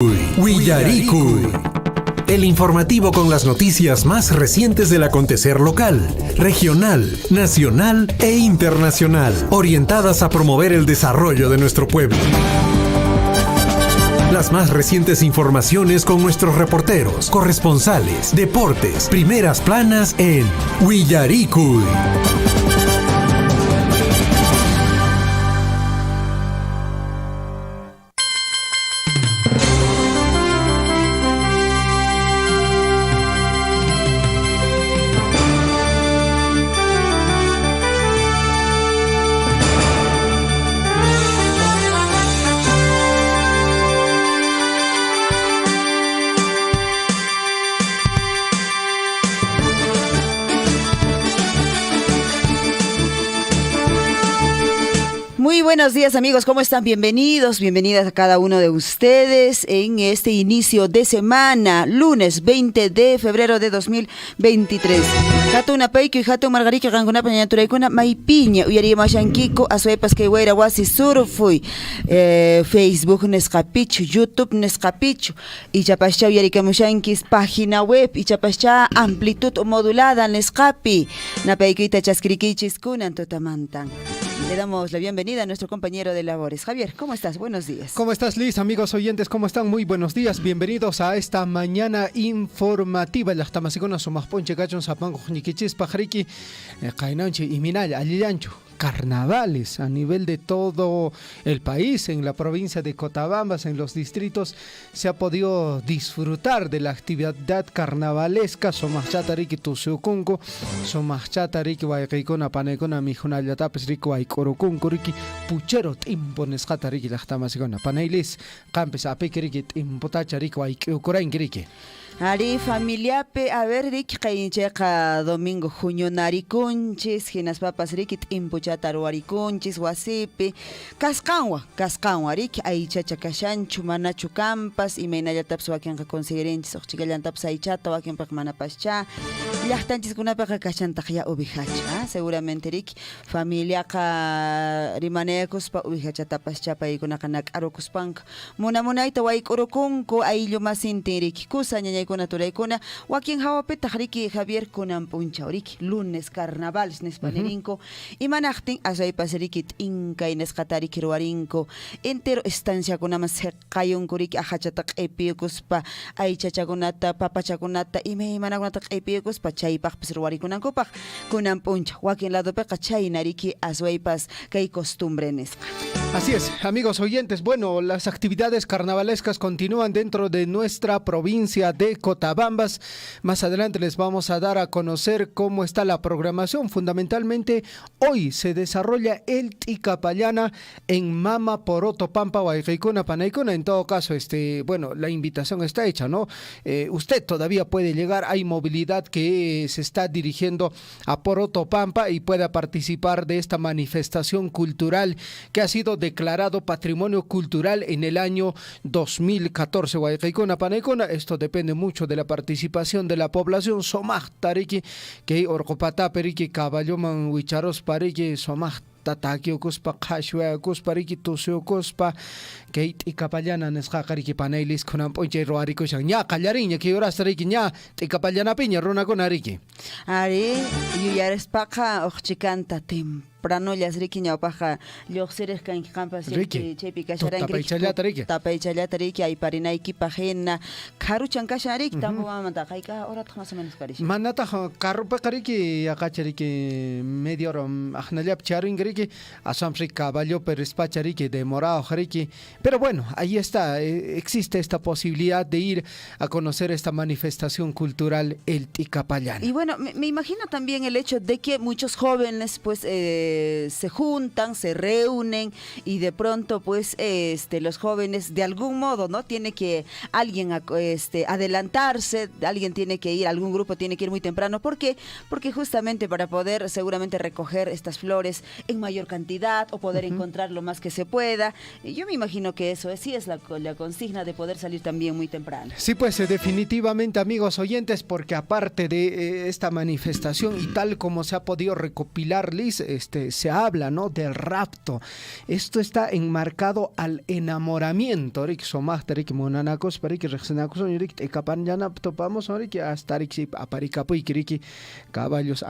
Willaricui, el informativo con las noticias más recientes del acontecer local, regional, nacional e internacional, orientadas a promover el desarrollo de nuestro pueblo. Las más recientes informaciones con nuestros reporteros, corresponsales, deportes, primeras planas en Willaricui. Muy buenos días amigos, ¿cómo están? Bienvenidos, bienvenidas a cada uno de ustedes en este inicio de semana, lunes 20 de febrero de 2023. Hatuna payku y hatu margarika ganguna pañaturaykuna maypiña uyarimashankiko asuepas que huera wasi surfuy Facebook nesqapichu, YouTube nesqapichu y chapascha uyarikamushankis página web y chapascha amplitud modulada nesqapi napaykuita chaskirikichis kunan tutamantan. Le damos la bienvenida a nuestro compañero de labores. Javier, ¿cómo estás? Buenos días. ¿Cómo estás, Liz? Amigos oyentes, ¿cómo están? Muy buenos días. Bienvenidos a esta mañana informativa. La tamasicona somos ponche gachon sapango nikichis pajariki kainanche y minal alliancho. Carnavales a nivel de todo el país, en la provincia de Cotabambas, en los distritos, se ha podido disfrutar de la actividad carnavalesca. Somachchatariki tusukunko, somachchatariki waikaikona panekona mijunallatapes rico waikorokunko riki puchero timponesqatariki laqtamasikona panaylis qampis apikiriki timpotachariki waikukurankiriki. Ari familiape, a ver, Rick, Kaincheca, Domingo, Junio, Naricunchis, Ginas Papas, Rick, Impuchata, Ruaricunchis, Wasipe, Cascanwa, Rick, Aichacha Cashanchu, Manachu Campas, y Menayataps, Wakian Considerenchis, Ochigalantaps, Aichata, Wakian Pacmanapascha, Yachtanchis, Kunapaka Cashantaja, Ubihacha, seguramente, Rick, familia Rimanecus, Ubihachatapascha, y Kunakanak, Arocuspank, Munamunaita, Waikorocunco, Aillo Masintirik, Kusaña. Naturaykuna wakin hawapi tahriki Javier kunan punchauriki lunes carnaval nespanerinko imanaqtin asaypas rikit inka inesqatariki ruwarinko entero estancia kunaman seqayunkuriki ahachata q'ipikuspa aychachakunata papachakunata imanakunata q'ipikuspa chaypaqpis ruwarikunankupaq kunan puncha wakin ladopiqa chaynariki aswaypas kay costumbre nisqa. Así es, amigos oyentes. Bueno, las actividades carnavalescas continúan dentro de nuestra provincia de Cotabambas. Más adelante les vamos a dar a conocer cómo está la programación. Fundamentalmente, hoy se desarrolla el Ticapayana en Mama Poroto Pampa, Huaycaicuna, Panaicuna. En todo caso, bueno, la invitación está hecha, ¿no? Usted todavía puede llegar, hay movilidad que se está dirigiendo a Poroto Pampa y pueda participar de esta manifestación cultural que ha sido declarado Patrimonio Cultural en el año 2014. Huaycaicuna, Panaicuna, esto depende mucho de la participación de la población. Somaj tariki que orcopata periki caballoman huicharos pariki somaj tatakiukuspa qhashwakuspa riki tusukuspa que Ticapayana nesqaqariki panaylis kunan ponche roarikushan ña qallariña que horas riki ña Ticapayana piña runakuna riki ari yuyarispaqa uqchikanta temprano llasriki ñawpaqa lluqsiriq kanki qampas chaypi kasharanki tapaychallata riki ayparinaykipaq hina karuchan kasharik tampuamanta qayqa horataq más o menos karish manataq carrupiqa riki yaqachariki media hora ajnallap charinki asamri caballo perespacha riki demorado riki. Pero bueno, ahí está, existe esta posibilidad de ir a conocer esta manifestación cultural, el Ticapayana. Y bueno, me imagino también el hecho de que muchos jóvenes pues se juntan, se reúnen y de pronto pues los jóvenes de algún modo, ¿no? Tiene que alguien adelantarse, alguien tiene que ir, algún grupo tiene que ir muy temprano. ¿Por qué? Porque justamente para poder seguramente recoger estas flores en mayor cantidad o poder encontrar lo más que se pueda. Y yo me imagino que eso sí es la consigna de poder salir también muy temprano. Sí, pues definitivamente, amigos oyentes, porque aparte de esta manifestación y tal como se ha podido recopilar, Liz, se habla, ¿no?, del rapto. Esto está enmarcado al enamoramiento. Hasta caballos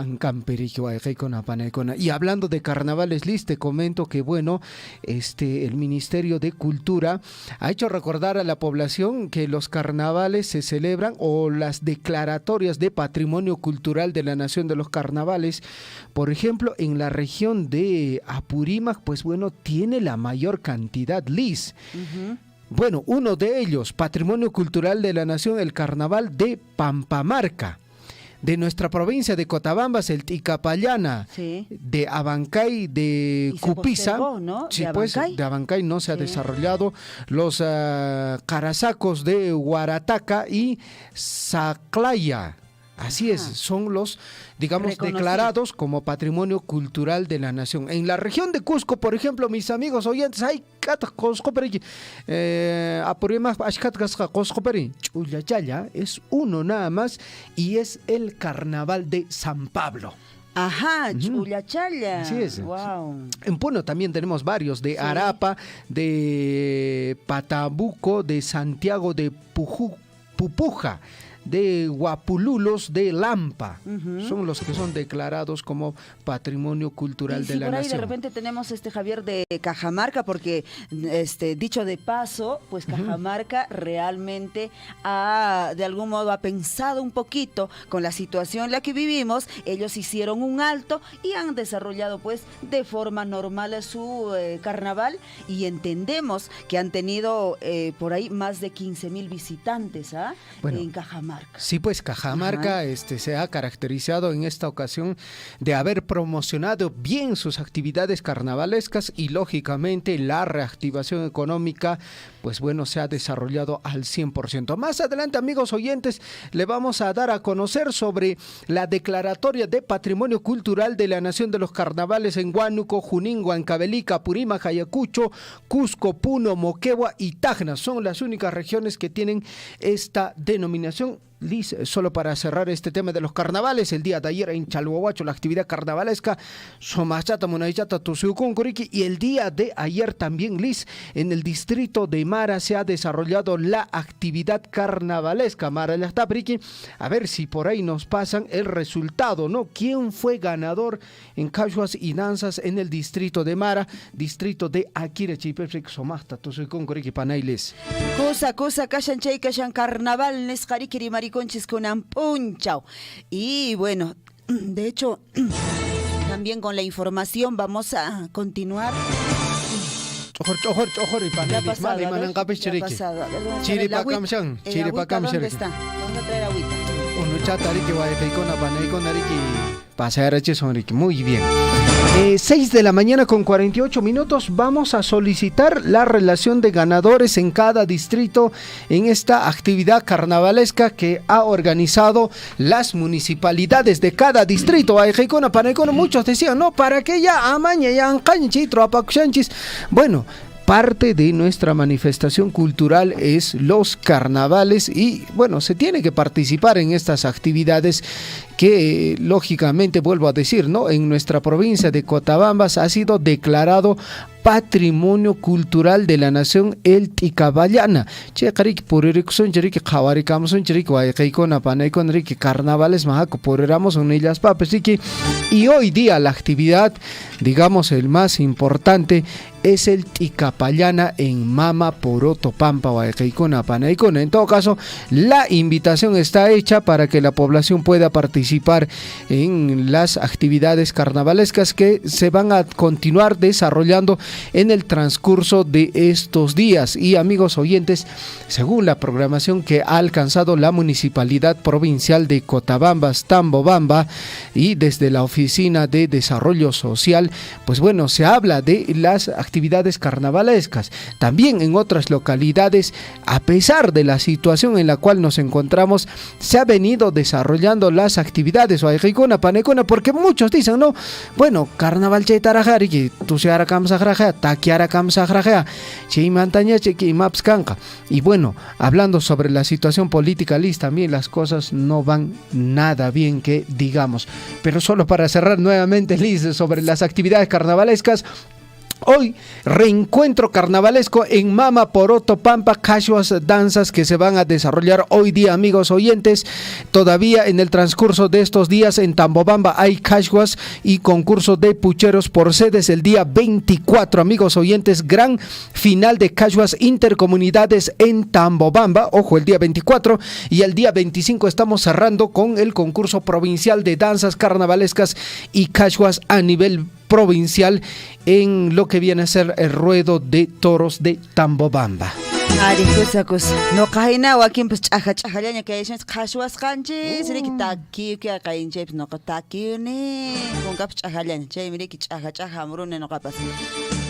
y hablando de carnavales, Liz, te comento que bueno, el Ministerio de Cultura ha hecho recordar a la población que los carnavales se celebran, o las declaratorias de patrimonio cultural de la Nación de los Carnavales, por ejemplo, en la región de Apurímac, pues bueno, tiene la mayor cantidad, Liz. Bueno, uno de ellos, Patrimonio Cultural de la Nación, el Carnaval de Pampamarca. De nuestra provincia de Cotabambas, el Ticapayana, sí. De Abancay, de Cupiza, ¿no? Sí, ¿De pues Abancay? de Abancay no se ha desarrollado, los Carasacos de Huarataca y Saclaya. Así es, son los, digamos, declarados como Patrimonio Cultural de la Nación. En la región de Cusco, por ejemplo, mis amigos oyentes, hay es uno nada más, y es el Carnaval de San Pablo. Ajá, Chulachalla. Así es. Wow. En Puno también tenemos varios, de Arapa, de Patabuco, de Santiago de Pupuja, de Huapululos, de Lampa. Son los que son declarados como Patrimonio Cultural de la por ahí Nación. De repente tenemos Javier de Cajamarca, porque dicho de paso, pues Cajamarca realmente de algún modo ha pensado un poquito con la situación en la que vivimos. Ellos hicieron un alto y han desarrollado pues de forma normal su carnaval, y entendemos que han tenido por ahí más de 15,000 visitantes en Cajamarca. Sí, pues Cajamarca se ha caracterizado en esta ocasión de haber promocionado bien sus actividades carnavalescas, y lógicamente la reactivación económica, pues bueno, se ha desarrollado al 100%. Más adelante, amigos oyentes, le vamos a dar a conocer sobre la declaratoria de Patrimonio Cultural de la Nación de los Carnavales en Huánuco, Junín, Huancavelica, Apurímac, Ayacucho, Cusco, Puno, Moquegua y Tacna. Son las únicas regiones que tienen esta denominación. Liz, solo para cerrar este tema de los carnavales, el día de ayer en Chalhuahuacho la actividad carnavalesca Somachata, Munaychata, Tusiucunquriqui, y el día de ayer también, Liz, en el distrito de Mara se ha desarrollado la actividad carnavalesca Mara Llachtapriqui. A ver si por ahí nos pasan el resultado, ¿no? ¿Quién fue ganador en Cachuas y Danzas en el distrito de Mara, distrito de Akirechipefric, Somachta, Tusiucunquriqui, Panailes? Cosa, kashan carnaval, nesqarikiri mariconches con ampunchao. Y bueno, de hecho, también con la información vamos a continuar. ¿Dónde está? Vamos a traer agüita. Muy bien. 6 de la mañana con 48 minutos. Vamos a solicitar la relación de ganadores en cada distrito en esta actividad carnavalesca que ha organizado las municipalidades de cada distrito. Muchos decían, no, ¿para qué ya amaña, ya ancañchitro, apacuchanchis? Bueno, parte de nuestra manifestación cultural es los carnavales, y bueno, se tiene que participar en estas actividades que lógicamente, vuelvo a decir, ¿no?, en nuestra provincia de Cotabambas ha sido declarado Patrimonio Cultural de la Nación el Ticapayana. Carnavales y hoy día la actividad, digamos, el más importante es el Ticapayana en Mama, Poroto, Pampa, Guaycaicona, Panaicona. En todo caso, la invitación está hecha para que la población pueda participar en las actividades carnavalescas que se van a continuar desarrollando en el transcurso de estos días. Y amigos oyentes, según la programación que ha alcanzado la Municipalidad Provincial de Cotabambas, Tambobamba, y desde la Oficina de Desarrollo Social, pues bueno, se habla de las actividades actividades carnavalescas. También en otras localidades, a pesar de la situación en la cual nos encontramos, se ha venido desarrollando las actividades porque muchos dicen, no, bueno, carnaval chaytarajari, que tusiara kamsagraja, taquiara kamsagraja, chay mantaña, chay maps canca. Y bueno, hablando sobre la situación política, Liz, también las cosas no van nada bien que digamos. Pero solo para cerrar nuevamente, Liz, sobre las actividades carnavalescas. Hoy, reencuentro carnavalesco en Mama Poroto Pampa, casuas danzas que se van a desarrollar hoy día, amigos oyentes. Todavía en el transcurso de estos días en Tambobamba hay casuas y concurso de pucheros por sedes el día 24, amigos oyentes, gran final de casuas intercomunidades en Tambobamba, ojo, el día 24, y el día 25 estamos cerrando con el concurso provincial de danzas carnavalescas y casuas a nivel provincial en lo que viene a ser el ruedo de toros de Tambobamba. Ari, cosa. No kahina wakin pues chajallaña que ellos casuas canchis, riki taki que cainche no taki ne con cap chajallaña, che mire que chaja amrune no capas.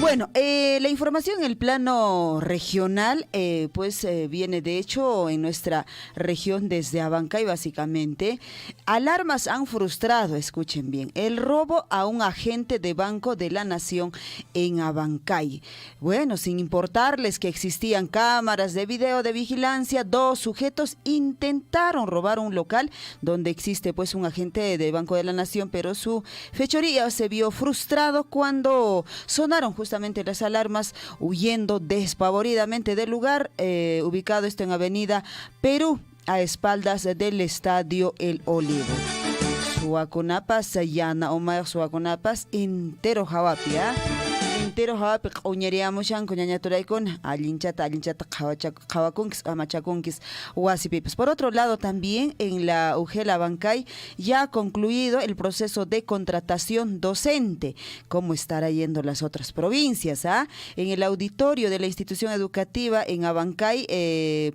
Bueno, la información en el plano regional pues viene de hecho en nuestra región desde Abancay básicamente. Alarmas han frustrado, escuchen bien, el robo a un agente de Banco de la Nación en Abancay. Bueno, sin importarles que existían cámaras de video de vigilancia, 2 sujetos intentaron robar un local donde existe pues un agente de Banco de la Nación, pero su fechoría se vio frustrado cuando sonaron justamente las alarmas, huyendo despavoridamente del lugar, ubicado esto en Avenida Perú, a espaldas del Estadio El Olivo. Suacunapas, Yana Omar Suacunapas, entero Jawapia. Entero hawapi q'uñiriyamushan kuñañaturaykuna allinchata qhawakunkis amachakunkis wasipipis. Por otro lado, también en la UGEL Abancay ya ha concluido el proceso de contratación docente. ¿Cómo estará yendo las otras provincias? En el auditorio de la institución educativa en Abancay,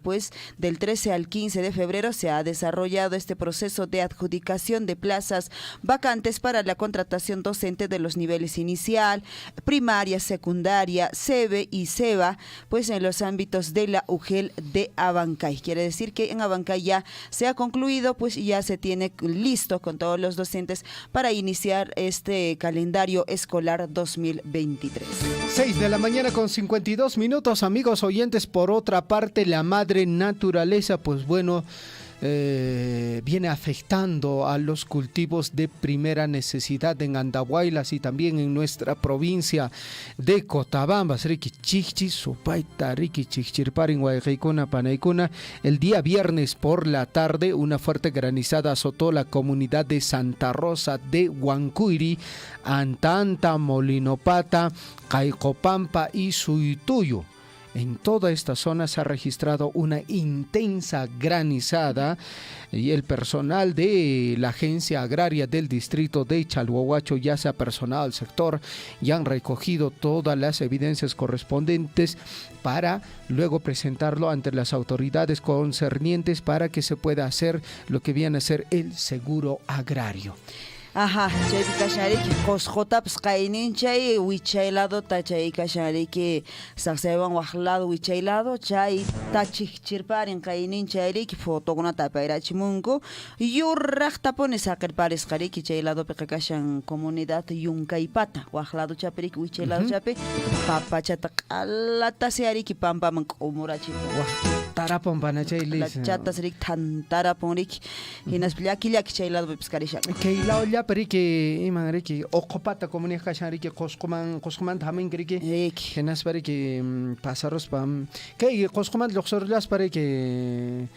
pues del 13 al 15 de febrero se ha desarrollado este proceso de adjudicación de plazas vacantes para la contratación docente de los niveles inicial, primaria, secundaria, SEBE y SEBA, pues en los ámbitos de la UGEL de Abancay. Quiere decir que en Abancay ya se ha concluido, pues ya se tiene listo con todos los docentes para iniciar este calendario escolar 2023. 6 de la mañana con 52 minutos, amigos oyentes. Por otra parte, la madre naturaleza, pues bueno, viene afectando a los cultivos de primera necesidad en Andahuaylas y también en nuestra provincia de Cotabamba. El día viernes por la tarde, una fuerte granizada azotó la comunidad de Santa Rosa de Huancuiri, Antanta, Molinopata, Caicopampa y Suituyo. En toda esta zona se ha registrado una intensa granizada y el personal de la Agencia Agraria del Distrito de Chalhuahuacho ya se ha personado al sector y han recogido todas las evidencias correspondientes para luego presentarlo ante las autoridades concernientes para que se pueda hacer lo que viene a ser el seguro agrario. Ajá, chay kashariki cosjota pues chay wichaylado tachay kashariki saxeban wajlado wichaylado chay tachichirparin kainin chayriki fotoguna tapayrachimunku yurraq tapone saqirparis qariki chaylado peqakashan comunidad yunkaypata wajlado chapirik wichaylado chapi papachata q'alata seariki pampaman q'umurachiku tarapon panachaylis chatasrik tantaraponrik hinas llaki chaylado pescarisha kaylao pariki imanriki oqopata comunidad kashariki qosquman también criki genas pariki pasaros pam kay qosquman luxorlas pariki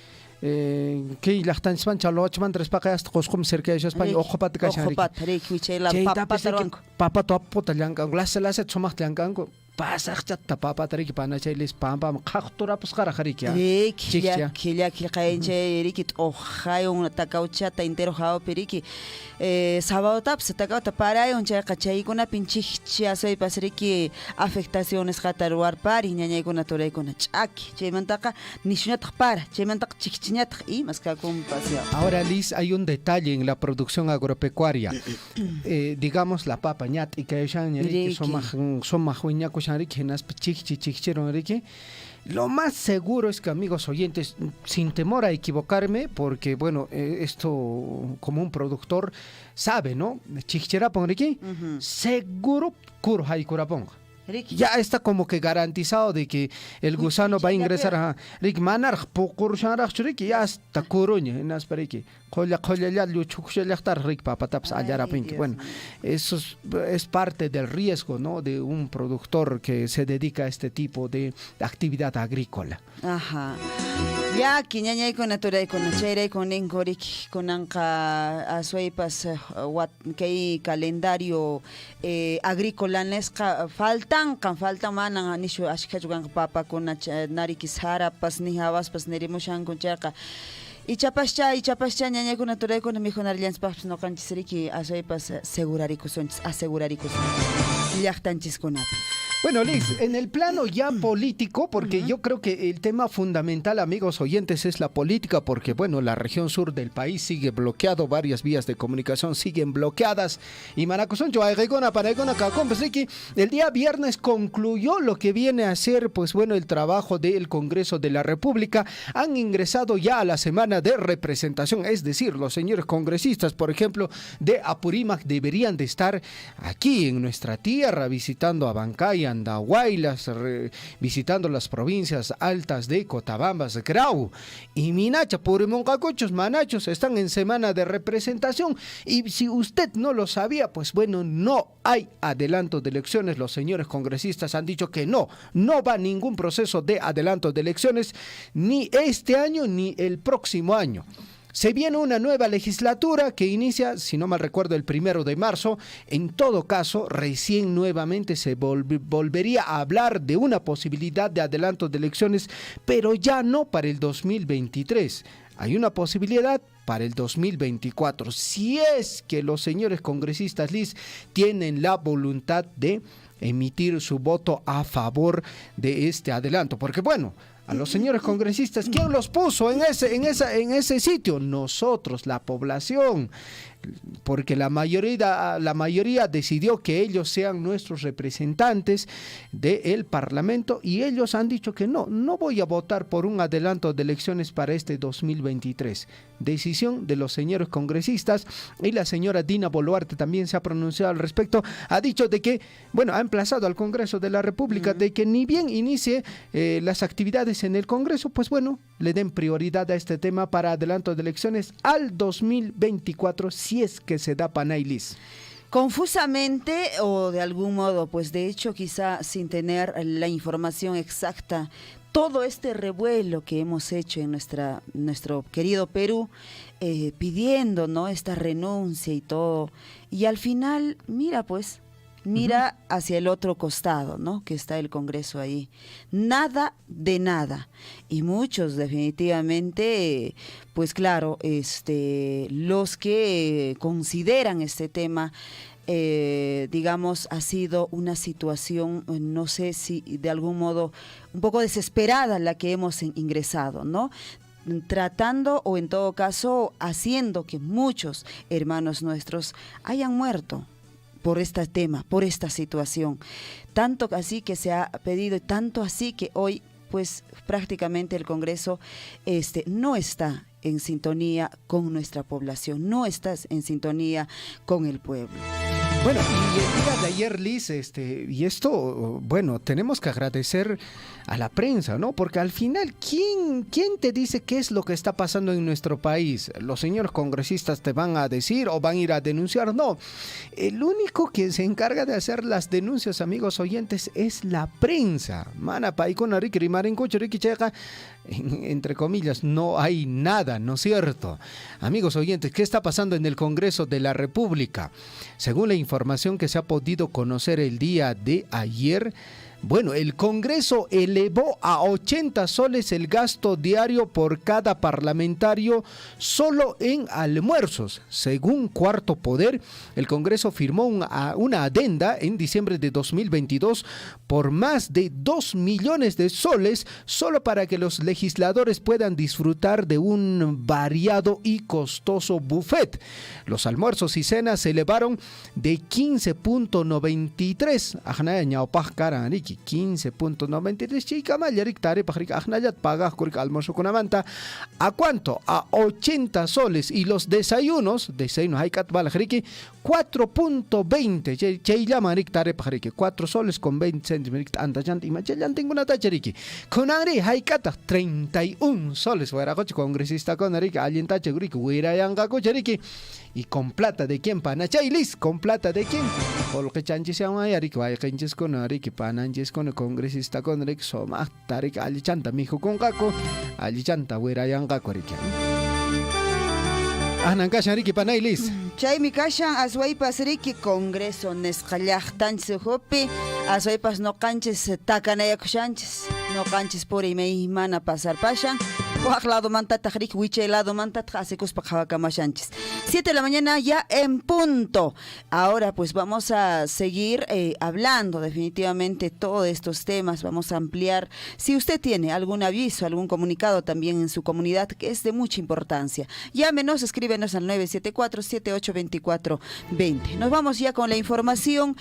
kay laqtanspan chalochman trespaqa hasta qosqum cerca de espan oqopata kashariki oqopat riki chayla papa toapota llankan lasa tsumaq llankanku pasaqchata papa tariki panachaylis pampa qaqtura pusqara qarikia killa qaynche riki t'oqayun takauchata entero hawa periki sabawtapas takawta parayon chayqa chaykunapin chiqchiasaypas riki afectaciones qataruwarpari ñañaykuna turaykuna ch'aki chaymantaqa nishuñataq para chaymantaqa chiqchiñataq imas kakumpas. Ahora, Liz, hay un detalle en la producción agropecuaria. Digamos la papa ñat y que son majuñacos Lo más seguro es que, amigos oyentes, sin temor a equivocarme, porque bueno, esto como un productor sabe, ¿no? Chichirapon Ricky, seguro Kurhaikurapon. Ya está como que garantizado de que el gusano va a ingresar a Rick Manar Pokur Sharach Ricky, ya está Kuruña en Asperiki. Bueno, eso es parte del riesgo, ¿no? De un productor que se dedica a este tipo de actividad agrícola. Ajá. Ya kiñañay con natural con chere con encorik con anca asuipas que calendario agrícola nesca faltan manan anisho ashkachugan papa con narikishara pas ni habas pas nerimushan con chaca. Y chapascha ñañay con natural con mijonar lians pas no canchisriki asuipas aseguraricos llachtanchis con. Bueno, Liz, en el plano ya político, porque yo creo que el tema fundamental, amigos oyentes, es la política, porque bueno, la región sur del país sigue bloqueado, varias vías de comunicación siguen bloqueadas, y el día viernes concluyó lo que viene a ser, pues bueno, el trabajo del Congreso de la República. Han ingresado ya a la semana de representación, es decir, los señores congresistas, por ejemplo, de Apurímac deberían de estar aquí en nuestra tierra, visitando a Bancay, Andahuaylas, visitando las provincias altas de Cotabambas, Grau y Minacha. Purimoncacochos, Manachos están en semana de representación, y si usted no lo sabía, pues bueno, no hay adelanto de elecciones. Los señores congresistas han dicho que no va ningún proceso de adelanto de elecciones, ni este año ni el próximo año. Se viene una nueva legislatura que inicia, si no mal recuerdo, el 1 de marzo. En todo caso, recién nuevamente se volvería a hablar de una posibilidad de adelanto de elecciones, pero ya no para el 2023. Hay una posibilidad para el 2024, si es que los señores congresistas, Liz, tienen la voluntad de emitir su voto a favor de este adelanto. Porque bueno, a los señores congresistas, ¿quién los puso en ese sitio? Nosotros, la población, porque la mayoría decidió que ellos sean nuestros representantes del Parlamento, y ellos han dicho que no voy a votar por un adelanto de elecciones para este 2023. Decisión de los señores congresistas, y la señora Dina Boluarte también se ha pronunciado al respecto. Ha dicho de que, bueno, ha emplazado al Congreso de la República de que ni bien inicie las actividades en el Congreso, pues bueno, le den prioridad a este tema para adelanto de elecciones al 2024, si es que se da Panailis. Confusamente o de algún modo, pues de hecho quizá sin tener la información exacta, todo este revuelo que hemos hecho en nuestro querido Perú, pidiendo, ¿no?, esta renuncia y todo, y al final, mira hacia el otro costado, ¿no?, que está el Congreso ahí. Nada de nada. Y muchos definitivamente, pues claro, los que consideran este tema, digamos, ha sido una situación, no sé si de algún modo un poco desesperada la que hemos ingresado, ¿no?, tratando o en todo caso haciendo que muchos hermanos nuestros hayan muerto por este tema, por esta situación. Tanto así que se ha pedido, y tanto así que hoy, pues prácticamente el Congreso no está en sintonía con nuestra población, no está en sintonía con el pueblo. Bueno, y el día de ayer, Liz, y esto, bueno, tenemos que agradecer a la prensa, ¿no? Porque al final, ¿quién te dice qué es lo que está pasando en nuestro país? ¿Los señores congresistas te van a decir o van a ir a denunciar? No, el único que se encarga de hacer las denuncias, amigos oyentes, es la prensa. Entre comillas, no hay nada, ¿no es cierto? Amigos oyentes, ¿qué está pasando en el Congreso de la República? Según la información que se ha podido conocer el día de ayer, bueno, el Congreso elevó a 80 soles el gasto diario por cada parlamentario solo en almuerzos. Según Cuarto Poder, el Congreso firmó una adenda en diciembre de 2022 por más de 2 millones de soles solo para que los legisladores puedan disfrutar de un variado y costoso buffet. Los almuerzos y cenas se elevaron de 15.93 Riki 15.93 chicama yarik tarepa Riki ajnayat paga kurik almuerzo con amanta. ¿A cuánto? A 80 soles y los desayunos haikat bala Riki 4.20 chay llama Rik tarepa Riki 4 soles con 20 céntimos anda y machallan tengo una tacha Riki con agri haikata 31 soles fuera coche congresista con Riki alguien tacha Riki huira yanga coche Riki. ¿Y con plata de quién, pana? Chaylis, ¿con plata de quién? Porque chanchis ya hay, Arik, vaya chanchis con Arik, pananchis con el congresista con Arik, Soma, Tarik, Alichanta, mijo con Caco, Alichanta, Huirayan Caco, Arik. Anankashan, Arik, panailis. Chaymi kashan aswaypas riki congreso nesqallaqtanchis hupi aswaypas noqanchis takanayakushanchis noqanchis puri mana pasar pashan waq lado mantataq riki wichay lado mantataq asikuspa qhawakamashanchis 7 de la mañana ya en punto. Ahora pues vamos a seguir hablando definitivamente todos estos temas, vamos a ampliar. Si usted tiene algún aviso, algún comunicado también en su comunidad que es de mucha importancia, llámenos, escríbenos al 974-7824-20. Nos vamos ya con la información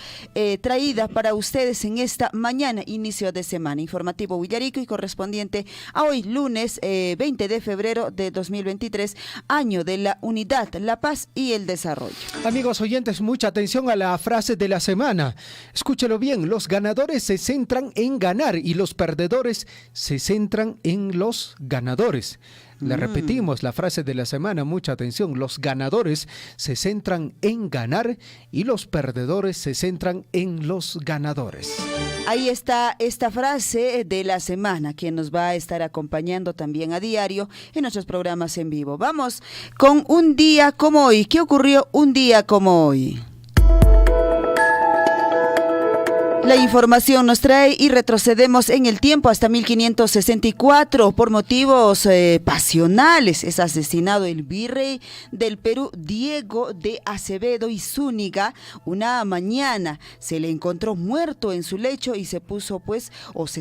traída para ustedes en esta mañana, inicio de semana, informativo Villarico y correspondiente a hoy, lunes 20 de febrero de 2023, año de la unidad, la paz y el desarrollo. Amigos oyentes, mucha atención a la frase de la semana. Escúchelo bien, los ganadores se centran en ganar y los perdedores se centran en los ganadores. Le repetimos la frase de la semana, mucha atención. Los ganadores se centran en ganar y los perdedores se centran en los ganadores. Ahí está esta frase de la semana que nos va a estar acompañando también a diario en nuestros programas en vivo. Vamos con un día como hoy. ¿Qué ocurrió un día como hoy? La información nos trae y retrocedemos en el tiempo hasta 1564 por motivos pasionales. Es asesinado el virrey del Perú, Diego de Acevedo y Zúñiga. Una mañana se le encontró muerto en su lecho y se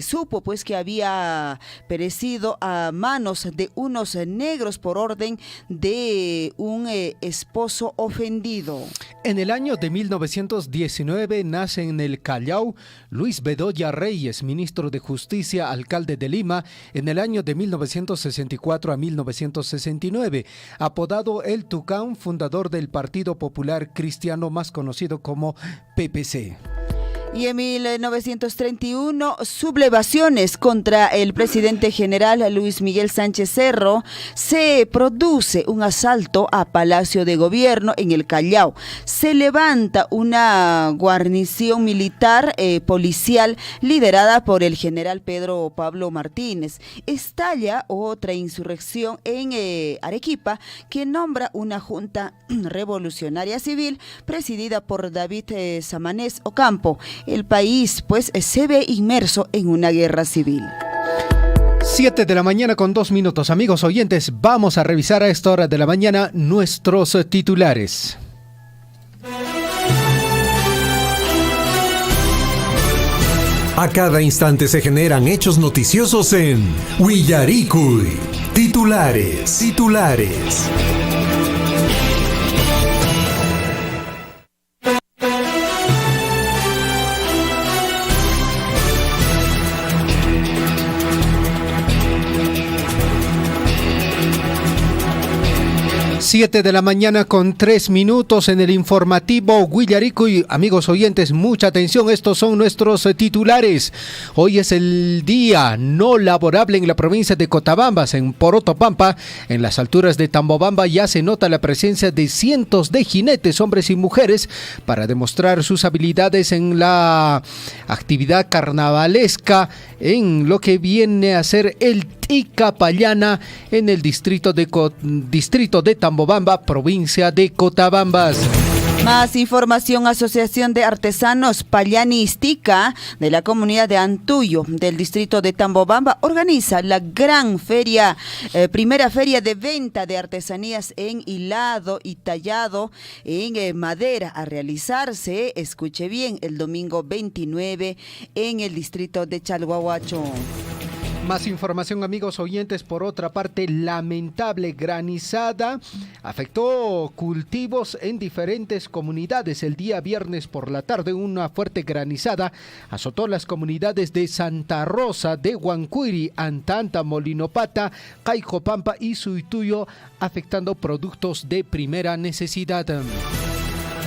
supo que había perecido a manos de unos negros por orden de un esposo ofendido. En el año de 1919 nace en el Callao Luis Bedoya Reyes, ministro de Justicia, alcalde de Lima, en el año de 1964 a 1969, apodado El Tucán, fundador del Partido Popular Cristiano, más conocido como PPC. Y en 1931, sublevaciones contra el presidente general Luis Miguel Sánchez Cerro. Se produce un asalto a Palacio de Gobierno en el Callao. Se levanta una guarnición militar policial liderada por el general Pedro Pablo Martínez. Estalla otra insurrección en Arequipa que nombra una junta revolucionaria civil presidida por David Samanez Ocampo. El país, se ve inmerso en una guerra civil. 7 de la mañana con 2 minutos. Amigos oyentes, vamos a revisar a esta hora de la mañana nuestros titulares. A cada instante se generan hechos noticiosos en Willaricui. Titulares. 7 de la mañana con 3 minutos en el informativo Willaricui. Y amigos oyentes, mucha atención, estos son nuestros titulares. Hoy es el día no laborable en la provincia de Cotabambas, en Porotopampa. En las alturas de Tambobamba ya se nota la presencia de cientos de jinetes, hombres y mujeres, para demostrar sus habilidades en la actividad carnavalesca, en lo que viene a ser el Ticapayana, en el distrito de Tambobamba, provincia de Cotabambas. Más información. Asociación de Artesanos Pallanistica de la comunidad de Antuyo del distrito de Tambobamba organiza la gran feria, primera feria de venta de artesanías en hilado y tallado en madera, a realizarse, escuche bien, el domingo 29 en el distrito de Chalhuahuacho. Más información, amigos oyentes. Por otra parte, lamentable granizada afectó cultivos en diferentes comunidades. El día viernes por la tarde, una fuerte granizada azotó las comunidades de Santa Rosa, de Huancuiri, Antanta, Molinopata, Caijopampa y Suituyo, afectando productos de primera necesidad.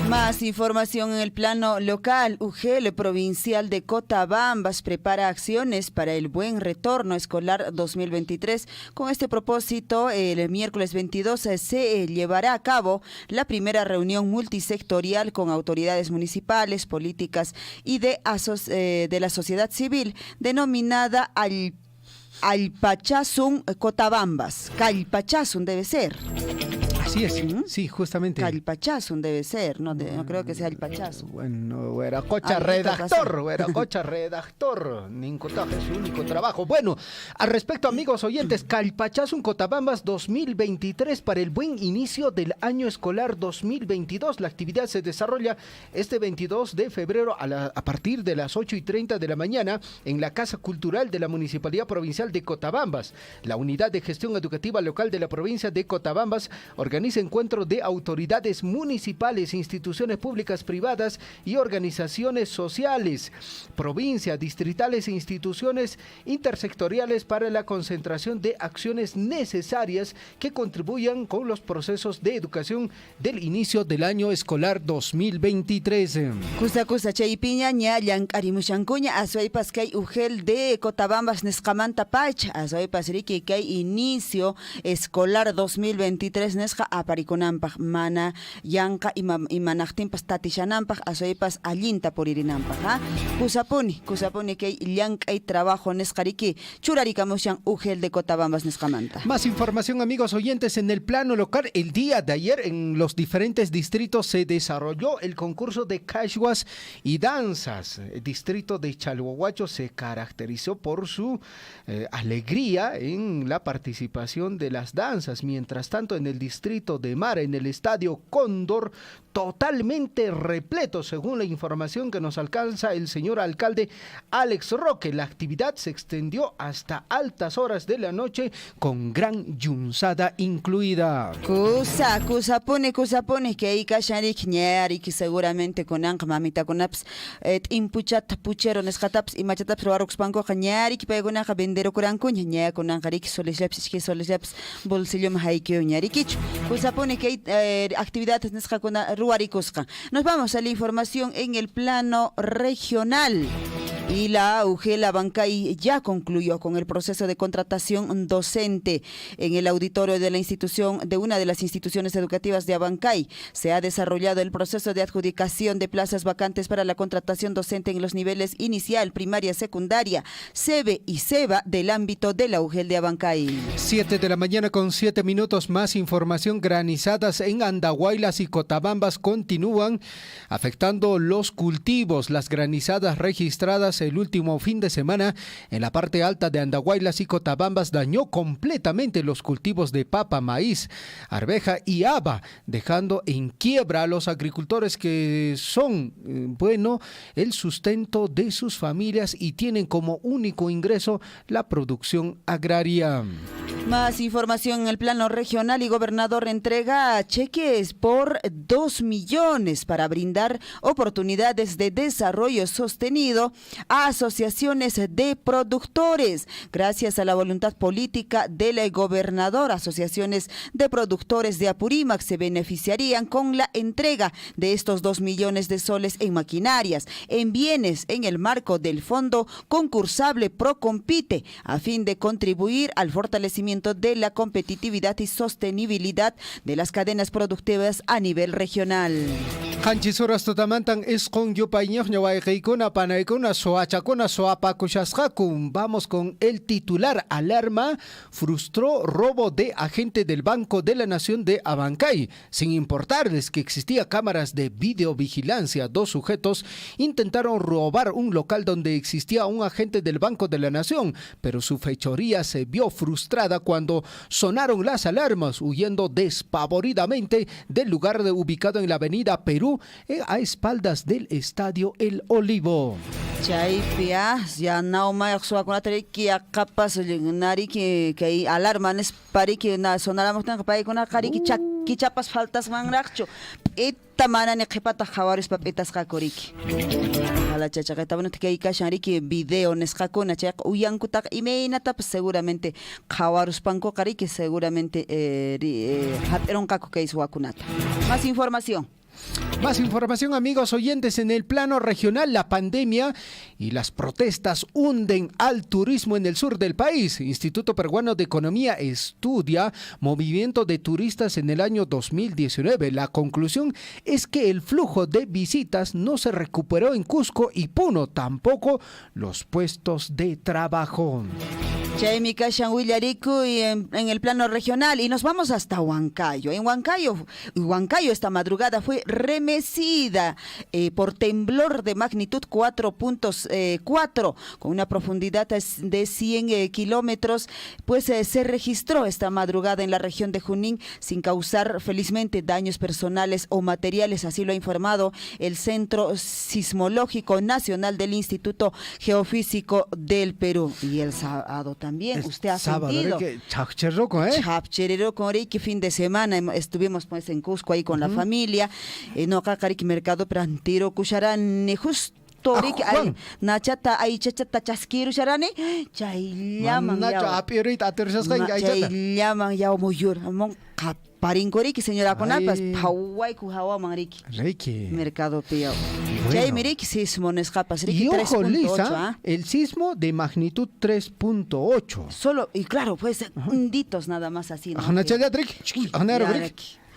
Más información en el plano local. UGEL provincial de Cotabambas prepara acciones para el buen retorno escolar 2023. Con este propósito, el miércoles 22 se llevará a cabo la primera reunión multisectorial con autoridades municipales, políticas y de la sociedad civil, denominada Alpachazun Cotabambas. Calpachazun debe ser. Así es, sí, justamente. Calpachazun debe ser, no creo que sea Alpachazun. Bueno, era cocha redactor, Nincotaje, su único trabajo. Bueno, al respecto, amigos oyentes, Calpachazun Cotabambas 2023 para el buen inicio del año escolar 2022. La actividad se desarrolla este 22 de febrero a partir de las 8:30 de la mañana en la Casa Cultural de la Municipalidad Provincial de Cotabambas. La Unidad de Gestión Educativa Local de la Provincia de Cotabambas organiza encuentro de autoridades municipales, instituciones públicas, privadas y organizaciones sociales, provincias, distritales e instituciones intersectoriales para la concentración de acciones necesarias que contribuyan con los procesos de educación del inicio del año escolar 2023. Kusa chaypiña ña llank'arimushankuña aswaypas kay UGEL de Cotabambas nisqamanta pach aswaypas riki kay inicio escolar 2023 nisqa aparikunanpaq mana yanqa imanaqtinpas tatishananpaq aswaypas allinta puririnanpaq kusapuni kay llank'ay trabajo nisqariki churarikamushan UGEL de Cotabambas nisqamanta. Más información, amigos oyentes, en el plano local. El día de ayer en los diferentes distritos se desarrolló el concurso de cachuas y danzas. El distrito de Chalhuahuacho se caracterizó por su alegría en la participación de las danzas. Mientras tanto, en el distrito de Mara, en el Estadio Cóndor, totalmente repleto, según la información que nos alcanza el señor alcalde Alex Roque. La actividad se extendió hasta altas horas de la noche con gran yunzada incluida. Kusapone que ahí kasharik ñarik seguramente con mamita kunaps impuchat puchero nesqataps y machataps roaruxpanco ñarik pegunaqa vendero kurankuña ña kunanqarik soleslaps bolsillo mahaikio ñarikichu. Kusapone que hay actividades nesqakuna ruarikusqa. Nos vamos a la información en el plano regional. Y la UGEL Abancay ya concluyó con el proceso de contratación docente en el auditorio de la institución, de una de las instituciones educativas de Abancay. Se ha desarrollado el proceso de adjudicación de plazas vacantes para la contratación docente en los niveles inicial, primaria, secundaria, SEBE y SEBA del ámbito de la UGEL de Abancay. 7 de la mañana con 7 minutos. Más información. Granizadas en Andahuaylas y Cotabambas continúan afectando los cultivos. Las granizadas registradas el último fin de semana en la parte alta de Andahuaylas y Cotabambas dañó completamente los cultivos de papa, maíz, arveja y haba, dejando en quiebra a los agricultores que son, el sustento de sus familias y tienen como único ingreso la producción agraria. Más información en el plano regional. Y gobernador entrega cheques por 2 millones para brindar oportunidades de desarrollo sostenido a asociaciones de productores. Gracias a la voluntad política del gobernador, asociaciones de productores de Apurímac se beneficiarían con la entrega de estos 2 millones de soles en maquinarias, en bienes, en el marco del fondo concursable Procompite, a fin de contribuir al fortalecimiento de la competitividad y sostenibilidad de las cadenas productivas a nivel regional. Hanchisuras tutamantan isqun yupayñoqña wayqiykuna panaykuna soachakuna soapakushasqakum. Vamos con el titular. Alarma frustró robo de agente del Banco de la Nación de Abancay. Sin importarles que existía cámaras de videovigilancia, 2 sujetos intentaron robar un local donde existía un agente del Banco de la Nación, pero su fechoría se vio frustrada cuando sonaron las alarmas, huyendo despavoridamente del lugar ubicado en la avenida Perú, a espaldas del Estadio El Olivo. Chaypia, ya no me suakunatari que capaz nari que alarma nes pari que na sonaramos tan pai con akari que chapas faltas manracho. Esta mana ne kepata jawaris papitas kakoriki. Ala chacha que estaban que hay kashari que video nes kakona chak uyankutak imeinata pues seguramente jawarus panko kari que seguramente hateron kako que suakunata. Más información. Más información, amigos oyentes. En el plano regional, la pandemia y las protestas hunden al turismo en el sur del país. Instituto Peruano de Economía estudia movimiento de turistas en el año 2019. La conclusión es que el flujo de visitas no se recuperó en Cusco y Puno, tampoco los puestos de trabajo. Chaymika Shanwillariku y en el plano regional y nos vamos hasta Huancayo. En Huancayo esta madrugada fue remecida por temblor de magnitud 4.4 con una profundidad de 100 kilómetros, pues se registró esta madrugada en la región de Junín sin causar felizmente daños personales o materiales, así lo ha informado el Centro Sismológico Nacional del Instituto Geofísico del Perú. Y el sábado también usted ha sentido Chapcherero, que fin de semana estuvimos pues en Cusco ahí con la familia, no cacarik mercado prantiro kusharane justo Torik ay nachata ay chachata chaskiru sharane chay llaman ya chay llaman ya moyur mon Parincoriki, señora Conapas, Pauay Cujawa Mariki. Mercado Pío. Chay Miriki sismo nescapas, y ojo, Lisa, el sismo de magnitud 3.8. Solo, y claro, pues, hunditos nada más así.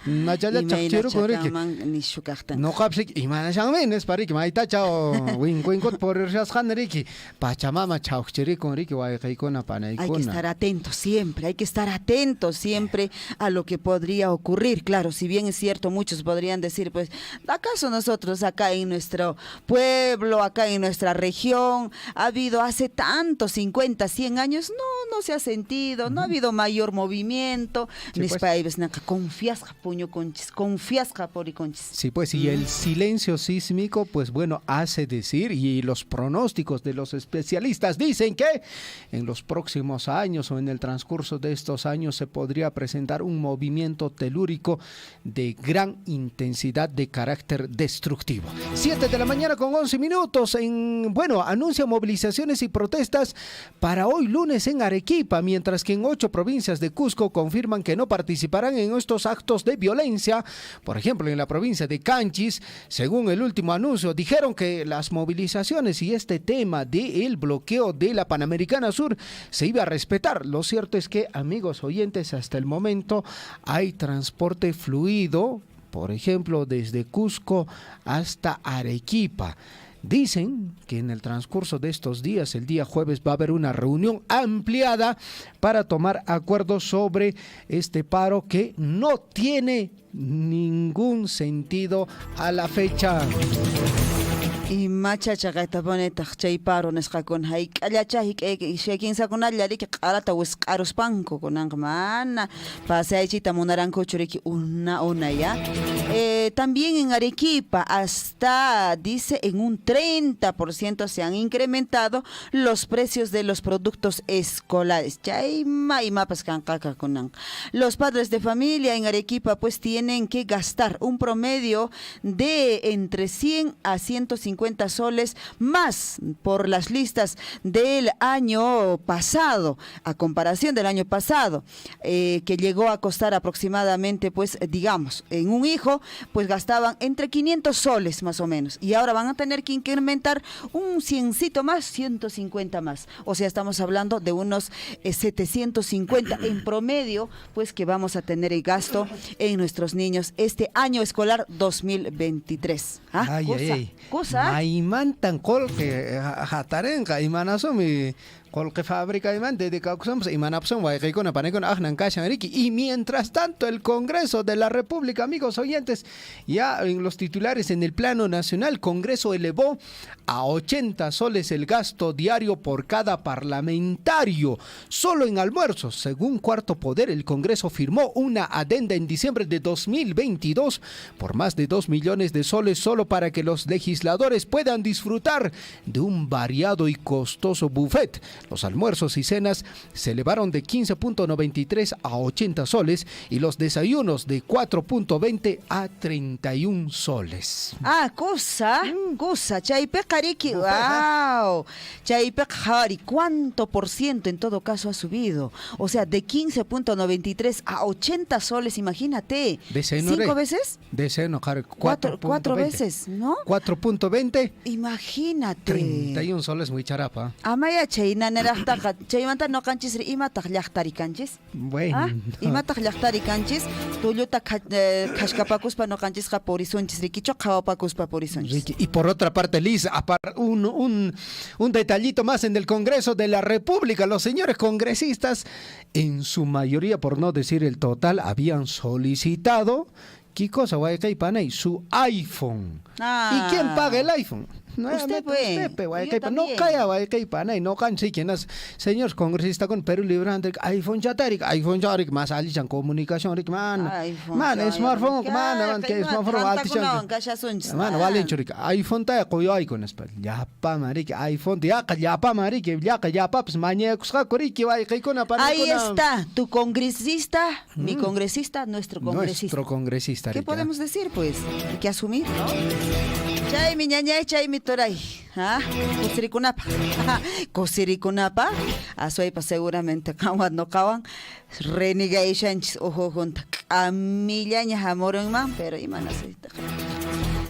Nachala chapchero correki. No capsik imana shangmenes pariki maita chao winkot por esas hanriki. Pachamama chaucheri correki waikaikona panaikona. Hay que estar atentos siempre a lo que podría ocurrir. Claro, si bien es cierto, muchos podrían decir, pues, ¿acaso nosotros acá en nuestro pueblo, acá en nuestra región, ha habido hace tanto, 50, 100 años? No se ha sentido, no ha habido mayor movimiento. Sí, pues, y el silencio sísmico, pues bueno, hace decir, y los pronósticos de los especialistas dicen que en los próximos años o en el transcurso de estos años se podría presentar un movimiento telúrico de gran intensidad de carácter destructivo. 7 de la mañana con 11 minutos. Anuncia movilizaciones y protestas para hoy lunes en Arequipa, mientras que en 8 provincias de Cusco confirman que no participarán en estos actos de violencia. Por ejemplo, en la provincia de Canchis, según el último anuncio, dijeron que las movilizaciones y este tema del bloqueo de la Panamericana Sur se iba a respetar. Lo cierto es que, amigos oyentes, hasta el momento hay transporte fluido, por ejemplo, desde Cusco hasta Arequipa. Dicen que en el transcurso de estos días, el día jueves, va a haber una reunión ampliada para tomar acuerdos sobre este paro que no tiene ningún sentido a la fecha. Y machacha gaita boneta chay paro nesqakun hay k'allacha shekin sakunallari que qarata wisq'arus panko kunanqa mana pasaychita munaranku churiki una ya. También en Arequipa hasta dice en un 30% se han incrementado los precios de los productos escolares. Los padres de familia en Arequipa pues tienen que gastar un promedio de entre 100 a 150 soles más por las listas del año pasado, a comparación del año pasado, que llegó a costar aproximadamente, pues digamos, en un hijo, pues gastaban entre 500 soles más o menos, y ahora van a tener que incrementar un 100cito más, 150 más, o sea, estamos hablando de unos 750 en promedio, pues que vamos a tener el gasto en nuestros niños este año escolar 2023. Cosa. Maimantan kol que hatarenka imanasumi Colque fábrica de caucusamos y manapson guayquicona panecon agnan kashan riki. Y mientras tanto el Congreso de la República, amigos oyentes, ya en los titulares en el plano nacional, Congreso elevó a 80 soles el gasto diario por cada parlamentario, solo en almuerzos. Según Cuarto Poder, el Congreso firmó una adenda en diciembre de 2022 por más de 2 millones de soles solo para que los legisladores puedan disfrutar de un variado y costoso buffet. Los almuerzos y cenas se elevaron de 15.93 a 80 soles y los desayunos de 4.20 a 31 soles. Cosa, chaype cariki, wow, chaype jari, ¿cuánto por ciento en todo caso ha subido? O sea, de 15.93 a 80 soles, imagínate. ¿5 veces? Deseno, cuatro veces, ¿no? 4.20. Imagínate. 31 soles muy charapa. Amaya chayna nerajtaqa, chaymanta no canchis imataq llaqtari canchis. Bueno. Imataq llaqtari canchis, tulluta kashkapakuspa no canchis purisunchis rikicho qawapakuspa purisunchis. Y por otra parte, Liz, un detallito más en el Congreso de la República. Los señores congresistas, en su mayoría, por no decir el total, habían solicitado ¿qué cosa? Su iPhone. ¿Y quién paga el iPhone? Usted, no calla Guaycaipana y no canse quienes señores congresistas con Perú Librante iPhone chatarik más alichan comunicación man smartphone man que smartphone altichan man valen churik iPhone ta coyo icon espal ya pa marik iPhone ya pa marik ya pa pues mañana kurik Guaycaipana para ahí está tu congresista, mi congresista, nuestro congresista. ¿Qué podemos decir pues? Hay que asumir, ¿no? Chay mi ñañay, chay mi toray, Kusirikunapa, Azuepa seguramente kawan no kawan, renegation ojo junta, a millañas amor pero imanasita.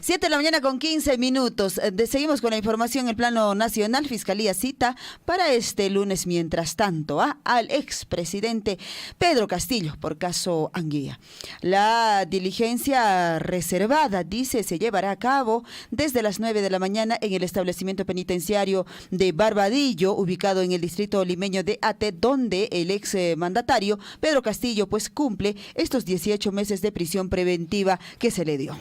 7 de la mañana con 15 minutos. Seguimos con la información en el plano nacional. Fiscalía cita para este lunes, mientras tanto, al expresidente Pedro Castillo por caso Anguía. La diligencia reservada, dice, se llevará a cabo desde las 9 de la mañana en el establecimiento penitenciario de Barbadillo, ubicado en el distrito limeño de Ate, donde el ex mandatario Pedro Castillo pues cumple estos 18 meses de prisión preventiva que se le dio.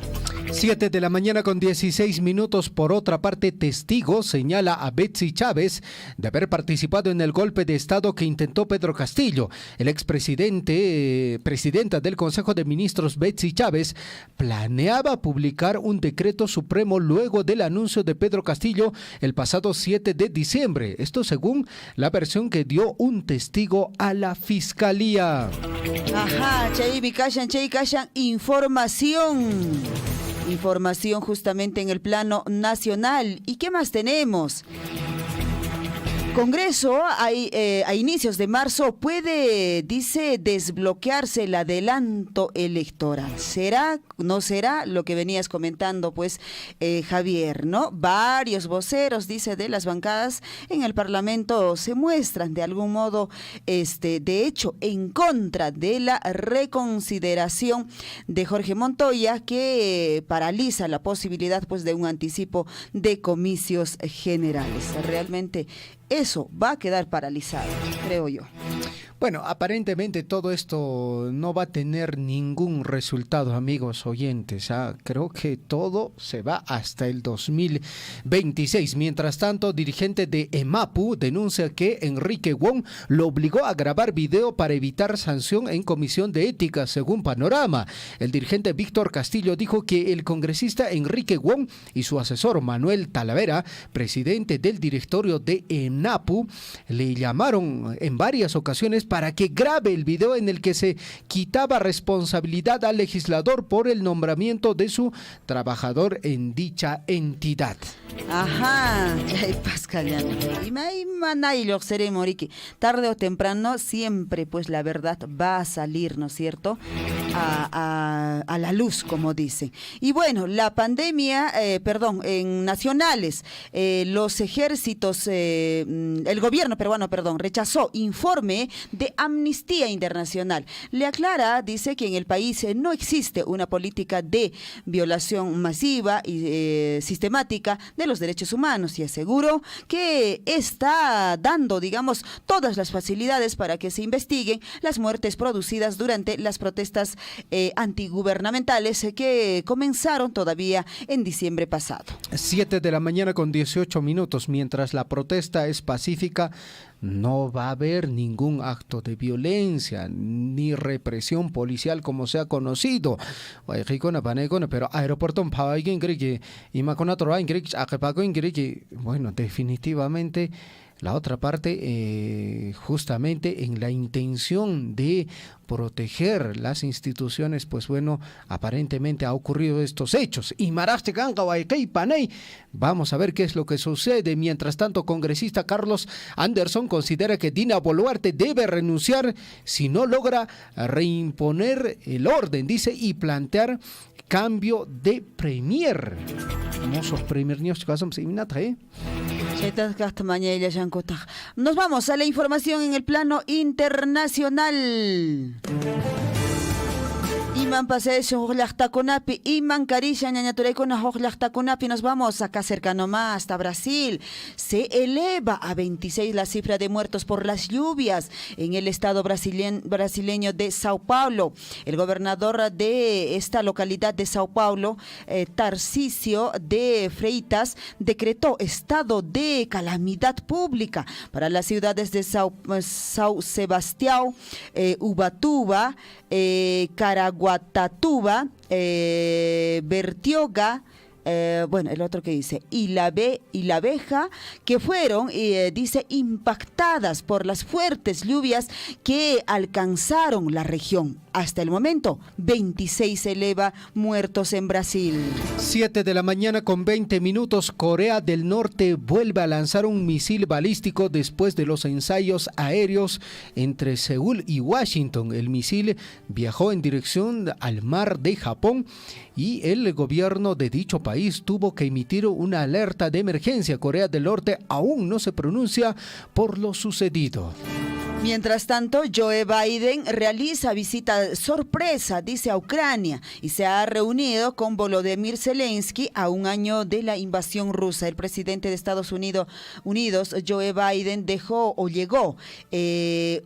7 de la mañana con 16 minutos. Por otra parte, testigo señala a Betsy Chávez de haber participado en el golpe de Estado que intentó Pedro Castillo. El presidenta del Consejo de Ministros, Betsy Chávez, planeaba publicar un decreto supremo luego del anuncio de Pedro Castillo el pasado 7 de diciembre. Esto según la versión que dio un testigo a la Fiscalía. Ajá, Chay Kashan, Información justamente en el plano nacional. ¿Y qué más tenemos? Congreso, a inicios de marzo puede, dice, desbloquearse el adelanto electoral. ¿Será? ¿No será? Lo que venías comentando, pues, Javier, ¿no? Varios voceros, dice, de las bancadas en el Parlamento se muestran de algún modo, de hecho, en contra de la reconsideración de Jorge Montoya, que paraliza la posibilidad, pues, de un anticipo de comicios generales. Realmente eso va a quedar paralizado, creo yo. Bueno, aparentemente todo esto no va a tener ningún resultado, amigos oyentes. Creo que todo se va hasta el 2026. Mientras tanto, dirigente de EMAPU denuncia que Enrique Wong lo obligó a grabar video para evitar sanción en comisión de ética, según Panorama. El dirigente Víctor Castillo dijo que el congresista Enrique Wong y su asesor Manuel Talavera, presidente del directorio de EMAPU, le llamaron en varias ocasiones para que grabe el video en el que se quitaba responsabilidad al legislador por el nombramiento de su trabajador en dicha entidad. Ajá, tarde o temprano siempre pues la verdad va a salir, ¿no es cierto? a la luz, como dicen. Y bueno, la pandemia, en nacionales, los ejércitos, el gobierno peruano, rechazó informe de Amnistía Internacional. Le aclara, dice que en el país no existe una política de violación masiva y sistemática de los derechos humanos y aseguró que está dando, digamos, todas las facilidades para que se investiguen las muertes producidas durante las protestas antigubernamentales que comenzaron todavía en diciembre pasado. 7 de la mañana con 18 minutos. Mientras la protesta es pacífica, no va a haber ningún acto de violencia ni represión policial como se ha conocido. Pero aeropuerto bueno, definitivamente la otra parte, justamente en la intención de proteger las instituciones, pues bueno, aparentemente ha ocurrido estos hechos. Y vamos a ver qué es lo que sucede. Mientras tanto, congresista Carlos Anderson considera que Dina Boluarte debe renunciar si no logra reimponer el orden, dice, y plantear cambio de premier. Famosos premier niños, Nos vamos a la información en el plano internacional. Iman pasees Ojlachtaconapi, Iman Carisha, Ñañaturecona Ojlachtaconapi, nos vamos acá cerca nomás, hasta Brasil. Se eleva a 26 la cifra de muertos por las lluvias en el estado brasileño de Sao Paulo. El gobernador de esta localidad de Sao Paulo, Tarcísio de Freitas, decretó estado de calamidad pública para las ciudades de São Sebastião, Ubatuba, Caraguatatuba, Bertioga, el otro que dice, y la abeja, que fueron, dice, impactadas por las fuertes lluvias que alcanzaron la región. Hasta el momento, 26 se eleva muertos en Brasil. 7 de la mañana con 20 minutos, Corea del Norte vuelve a lanzar un misil balístico después de los ensayos aéreos entre Seúl y Washington. El misil viajó en dirección al mar de Japón y el gobierno de dicho país tuvo que emitir una alerta de emergencia. Corea del Norte aún no se pronuncia por lo sucedido. Mientras tanto, Joe Biden realiza visita sorpresa, dice, a Ucrania y se ha reunido con Volodymyr Zelensky a un año de la invasión rusa. El presidente de Estados Unidos, Joe Biden, llegó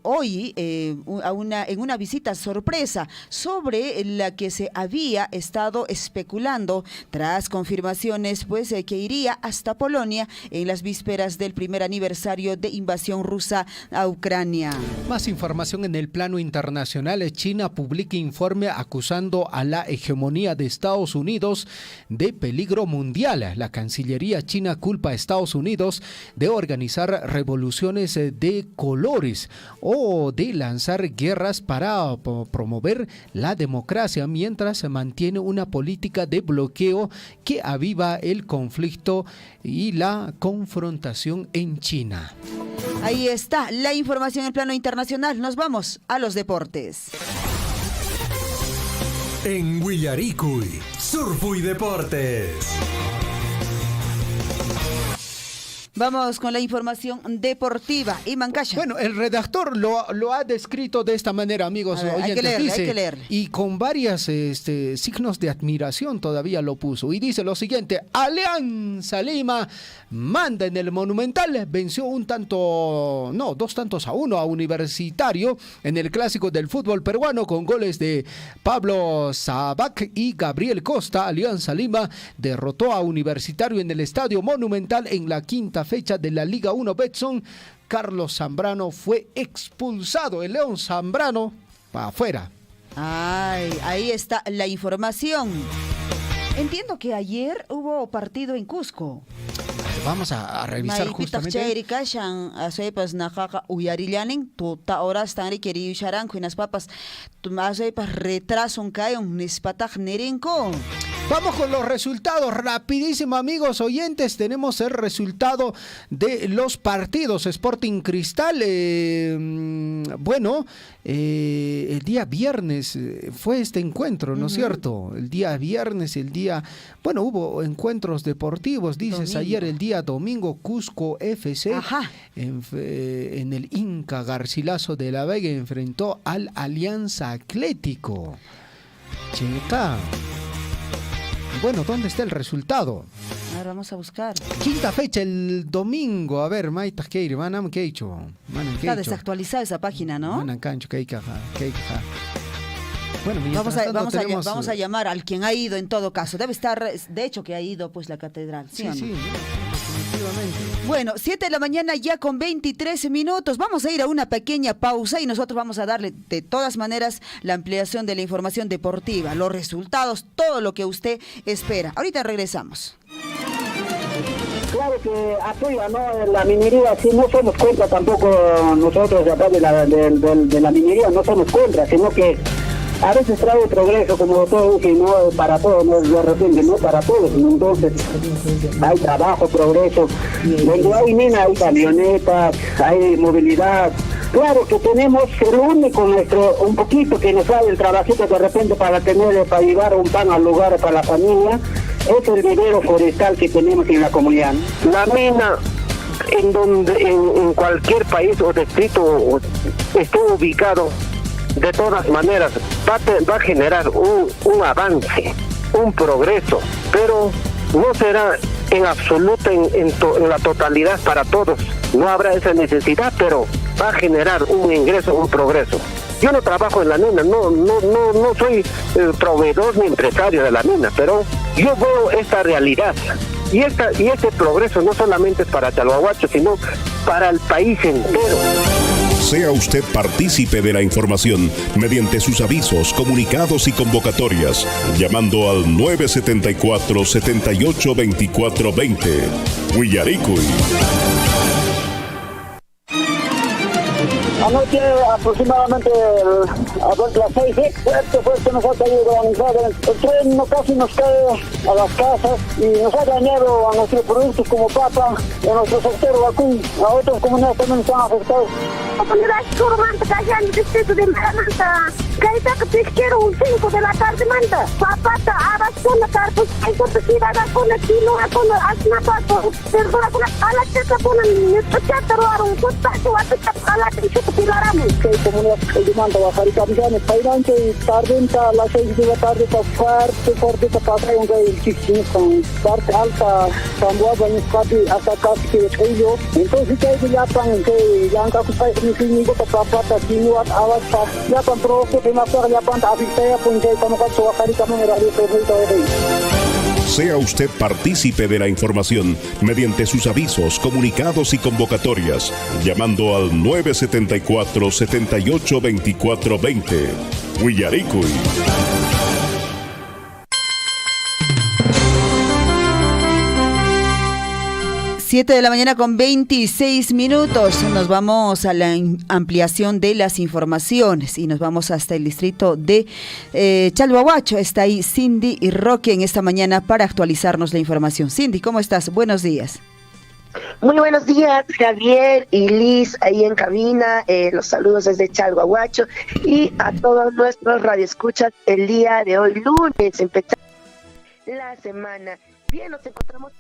hoy en una visita sorpresa sobre la que se había estado especulando tras confirmaciones, pues, que iría hasta Polonia en las vísperas del primer aniversario de invasión rusa a Ucrania. Más información en el plano internacional. China publica informe acusando a la hegemonía de Estados Unidos de peligro mundial. La Cancillería china culpa a Estados Unidos de organizar revoluciones de colores o de lanzar guerras para promover la democracia, mientras se mantiene una política de bloqueo que aviva el conflicto y la confrontación en China. Ahí está la información en el plano internacional. Nos vamos a los deportes. En Huillaricuy, Surfu y Deportes. Vamos con la información deportiva. Iman Kasha. Bueno, el redactor lo ha descrito de esta manera, amigos oyentes. Hay que leerle. Y con varios signos de admiración todavía lo puso. Y dice lo siguiente: Alianza Lima manda en el Monumental, venció 2-1 a Universitario en el clásico del fútbol peruano con goles de Pablo Sabac y Gabriel Costa. Alianza Lima derrotó a Universitario en el Estadio Monumental en la quinta fecha de la Liga 1 Betson. Carlos Zambrano fue expulsado. El León Zambrano para afuera. Ahí está la información. Entiendo que ayer hubo partido en Cusco. Vamos a revisar justamente. Retraso Vamos con los resultados, rapidísimo amigos oyentes, tenemos el resultado de los partidos. Sporting Cristal, el día viernes fue este encuentro, ¿no es cierto? El día viernes, hubo encuentros deportivos, dices domingo. Ayer el día domingo, Cusco FC, en el Inca Garcilaso de la Vega enfrentó al Alianza Atlético. Checa. Bueno, ¿dónde está el resultado? Ahora vamos a buscar. Quinta fecha, el domingo. A ver, Maita Keir, Manam Keicho. Está desactualizada esa página, ¿no? Manam Cancho, Keikaja. Bueno, vamos a llamar al quien ha ido en todo caso. Debe estar, de hecho que ha ido pues la catedral. Sí, definitivamente. Bueno, 7 de la mañana ya con 23 minutos. Vamos a ir a una pequeña pausa y nosotros vamos a darle de todas maneras la ampliación de la información deportiva, los resultados, todo lo que usted espera. Ahorita regresamos. Claro que apoya, ¿no? La minería, si no somos contra tampoco nosotros de acá de la minería, no somos contra, sino que a veces trae progreso, como todo dice, no para todos, no de repente, no para todos, entonces hay trabajo, progreso, donde hay mina, hay camionetas, hay movilidad. Claro que tenemos el único un poquito que nos da el trabajito de repente para llevar un pan al lugar para la familia, es el vivero forestal que tenemos en la comunidad. La mina en cualquier país o distrito esté ubicado, de todas maneras va a generar un avance, un progreso, pero no será en absoluto en la totalidad para todos. No habrá esa necesidad, pero va a generar un ingreso, un progreso. Yo no trabajo en la mina, no soy proveedor ni empresario de la mina, pero yo veo esta realidad. Y este progreso no solamente es para Chalhuahuacho, sino para el país entero. Sea usted partícipe de la información mediante sus avisos, comunicados y convocatorias, llamando al 974-782420. Huillaricuy. Anoche aproximadamente a las 6, fuerte nos ha caído organizado. El tren casi nos cae a las casas y nos ha dañado a nuestros productos como papa, a nuestro sector vacún, a otras comunidades también están afectados. La comunidad Surmanta, allá en el distrito de Maramanta, Caetaca Pesquero, 5 de la tarde, manda. Papata, abas con la carpus, hay cortesía, con el kilo, con el asnapato, perdona, con la checa, con el chátaro, un cotazo, a la checa. Que comunidad de Manta va a salir cambiando pairante y tarde a las 6 de la tarde está fuerte pasa un con parte alta Zamboa en casi hasta casi que ello entonces que ya pan que ya han casi ni para pata sin avanza ya pan provoque de más ya pan avisa pues que como que va a salir cambiando radio de Sea usted partícipe de la información mediante sus avisos, comunicados y convocatorias, llamando al 974-782420. Huillaricuy. 7 de la mañana con 26 minutos. Nos vamos a la ampliación de las informaciones y nos vamos hasta el distrito de Chalhuahuacho. Está ahí Cindy y Roque en esta mañana para actualizarnos la información. Cindy, ¿cómo estás? Buenos días. Muy buenos días, Javier y Liz, ahí en cabina. Los saludos desde Chalhuahuacho y a todos nuestros radioescuchas el día de hoy, lunes, empezamos la semana. Bien, nos encontramos...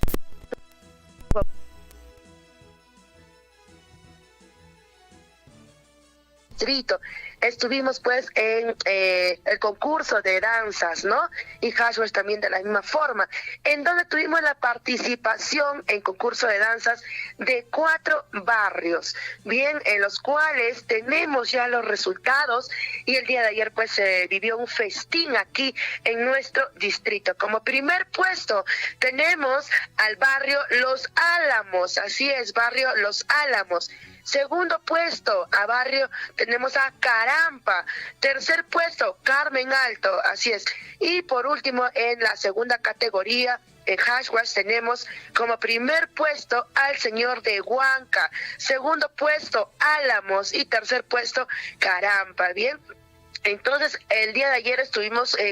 Estuvimos pues en el concurso de danzas, ¿no? Y Hashwash también de la misma forma, en donde tuvimos la participación en concurso de danzas de 4 barrios, bien, en los cuales tenemos ya los resultados y el día de ayer pues se vivió un festín aquí en nuestro distrito. Como primer puesto tenemos al barrio Los Álamos, así es, barrio Los Álamos. Segundo puesto, a barrio, tenemos a Carampa. Tercer puesto, Carmen Alto, así es. Y por último, en la segunda categoría, en Hashwash, tenemos como primer puesto al señor de Huanca. Segundo puesto, Álamos. Y tercer puesto, Carampa, ¿bien? Entonces, el día de ayer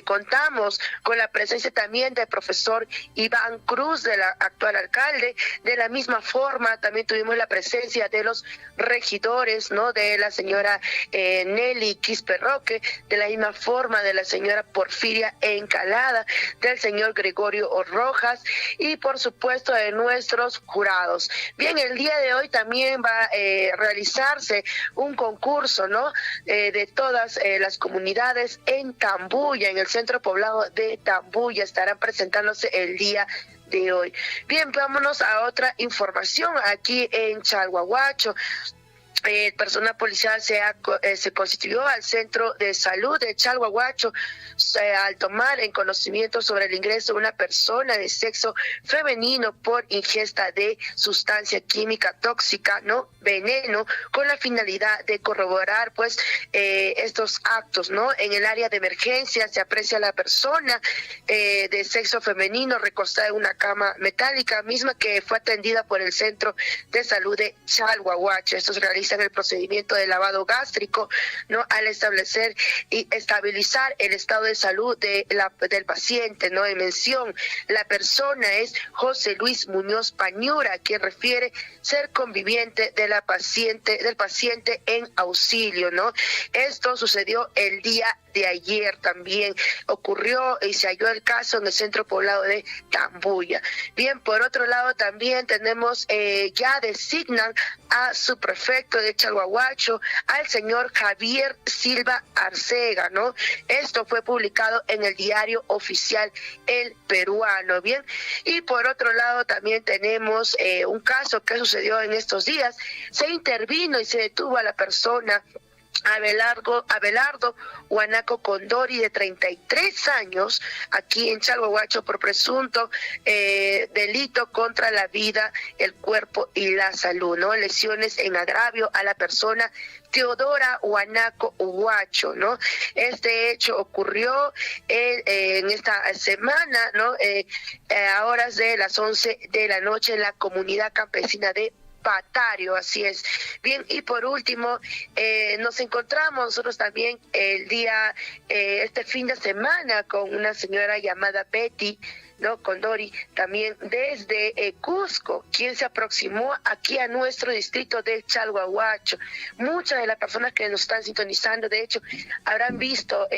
contamos con la presencia también del profesor Iván Cruz, del actual alcalde. De la misma forma, también tuvimos la presencia de los regidores, ¿no? De la señora Nelly Quispe Roque, de la misma forma de la señora Porfiria Encalada, del señor Gregorio Rojas y, por supuesto, de nuestros jurados. Bien, el día de hoy también va a realizarse un concurso, ¿no? De todas las comunidades en Tambuya, en el centro poblado de Tambuya, estarán presentándose el día de hoy. Bien, vámonos a otra información aquí en Chalhuahuacho. El personal policial se constituyó al centro de salud de Chalhuahuacho al tomar en conocimiento sobre el ingreso de una persona de sexo femenino por ingesta de sustancia química tóxica, no veneno, con la finalidad de corroborar pues estos actos, ¿no? En el área de emergencia se aprecia a la persona de sexo femenino recostada en una cama metálica, misma que fue atendida por el centro de salud de Chalhuahuacho. Estos realizan el procedimiento de lavado gástrico, ¿no? Al establecer y estabilizar el estado de salud del paciente, ¿no? En mención, la persona es José Luis Muñoz Pañura, quien refiere ser conviviente del paciente en auxilio, ¿no? Esto sucedió el día de ayer también. Ocurrió y se halló el caso en el centro poblado de Tambuya. Bien, por otro lado también tenemos, ya designan a su prefecto de Chalhuahuacho, al señor Javier Silva Arcega, ¿no? Esto fue publicado en el diario oficial El Peruano, bien. Y por otro lado también tenemos un caso que sucedió en estos días. Se intervino y se detuvo a la persona Abelardo Guanaco Condori, de 33 años, aquí en Chalhuahuacho, por presunto delito contra la vida, el cuerpo y la salud, ¿no? Lesiones en agravio a la persona Teodora Guanaco Huacho, ¿no? Este hecho ocurrió en esta semana, ¿no? A horas de las 11 de la noche en la comunidad campesina de Patario, así es. Bien, y por último, nos encontramos nosotros también este fin de semana con una señora llamada Betty, ¿no? Condori, también desde Cusco, quien se aproximó aquí a nuestro distrito de Chalhuahuacho. Muchas de las personas que nos están sintonizando, de hecho, habrán visto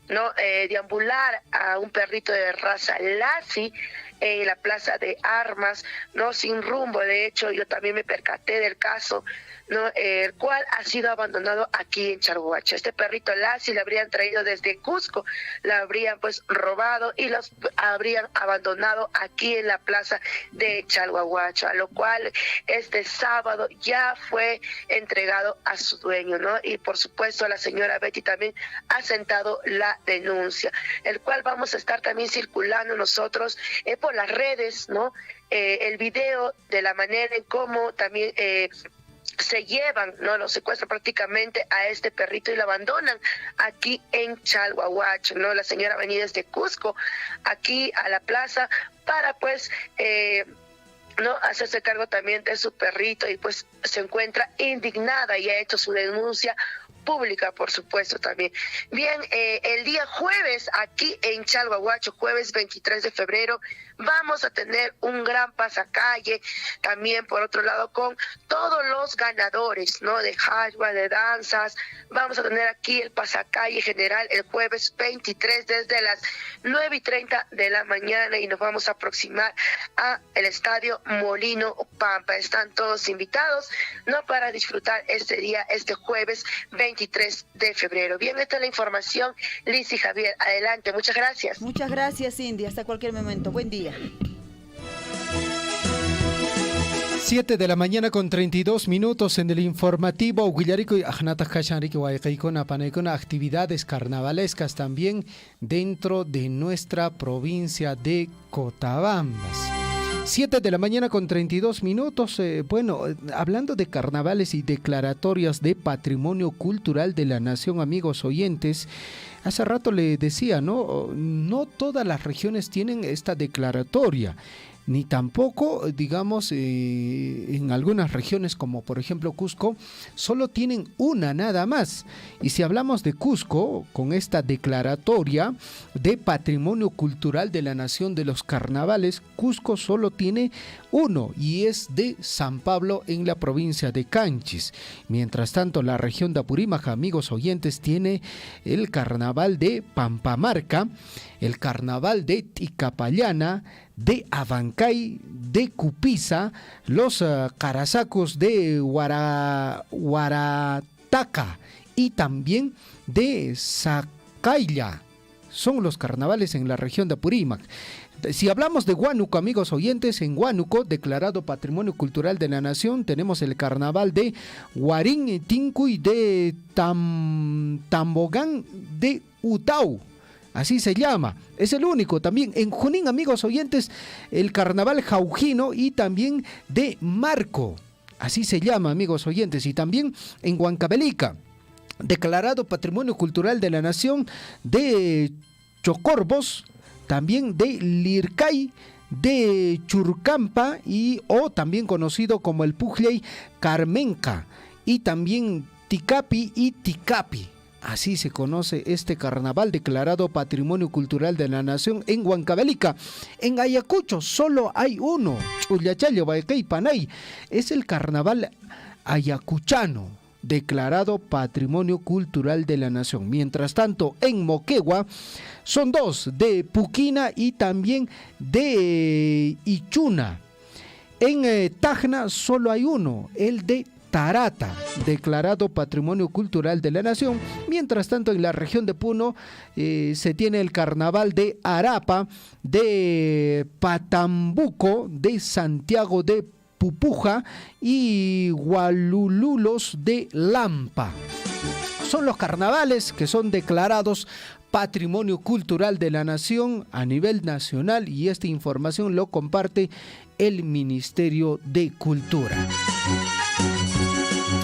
deambular a un perrito de raza Lassie en la plaza de armas, no sin rumbo. De hecho, yo también me percaté del caso, ¿no? El cual ha sido abandonado aquí en Chalhuahuacho. Este perrito Lassie lo habrían traído desde Cusco, lo habrían pues robado y los habrían abandonado aquí en la plaza de Chalhuahuacho, a lo cual este sábado ya fue entregado a su dueño, ¿no? Y por supuesto la señora Betty también ha sentado la denuncia, el cual vamos a estar también circulando nosotros por las redes, ¿no? El video de la manera en cómo también se llevan, ¿no? Lo secuestran prácticamente a este perrito y lo abandonan aquí en Chalhuahuacho, ¿no? La señora venía desde Cusco aquí a la plaza para pues no hacerse cargo también de su perrito, y pues se encuentra indignada y ha hecho su denuncia pública, por supuesto, también. Bien, el día jueves aquí en Chalhuahuacho, jueves 23 de febrero, vamos a tener un gran pasacalle, también por otro lado con todos los ganadores, ¿no? De hashba, de danzas. Vamos a tener aquí el pasacalle general el jueves 23 desde las 9:30 de la mañana, y nos vamos a aproximar a el estadio Molino Pampa. Están todos invitados, ¿no? Para disfrutar este día, este jueves 23 de febrero. Bien, esta es la información. Liz y Javier, adelante. Muchas gracias. Muchas gracias, Cindy. Hasta cualquier momento. Buen día. 7 de la mañana con 32 minutos en el informativo. Actividades carnavalescas también dentro de nuestra provincia de Cotabambas. 7 de la mañana con 32 minutos. Hablando de carnavales y declaratorias de patrimonio cultural de la nación, amigos oyentes, hace rato le decía, no todas las regiones tienen esta declaratoria. ni tampoco, digamos, en algunas regiones como por ejemplo Cusco, solo tienen una nada más. Y si hablamos de Cusco, con esta declaratoria de Patrimonio Cultural de la Nación de los Carnavales, Cusco solo tiene uno y es de San Pablo en la provincia de Canchis. Mientras tanto, la región de Apurímac, amigos oyentes, tiene el carnaval de Pampamarca, el carnaval de Ticapayana, de Abancay, de Cupiza, los carasacos de Huarataca y también de Zacaylla. Son los carnavales en la región de Apurímac. Si hablamos de Huánuco, amigos oyentes, en Huánuco, declarado Patrimonio Cultural de la Nación, tenemos el carnaval de Huarín, Tincuy, de Tambogán, de Utau. Así se llama, es el único. También en Junín, amigos oyentes, el carnaval Jaujino y también de Marco. Así se llama, amigos oyentes. Y también en Huancavelica, declarado Patrimonio Cultural de la Nación, de Chocorbos, también de Lircay, de Churcampa o también conocido como el Pujley Carmenca, y también Ticapi y Ticapi. Así se conoce este carnaval declarado Patrimonio Cultural de la Nación en Huancavelica. En Ayacucho solo hay uno, Chullachayo, Baecay, Panay. Es el carnaval ayacuchano, declarado Patrimonio Cultural de la Nación. Mientras tanto, en Moquegua son dos, de Puquina y también de Ichuna. En Tacna solo hay uno, el de Tarata, declarado Patrimonio Cultural de la Nación. Mientras tanto, en la región de Puno se tiene el carnaval de Arapa, de Patambuco, de Santiago de Pupuja y Gualululos de Lampa. Son los carnavales que son declarados Patrimonio Cultural de la Nación a nivel nacional, y esta información lo comparte el Ministerio de Cultura.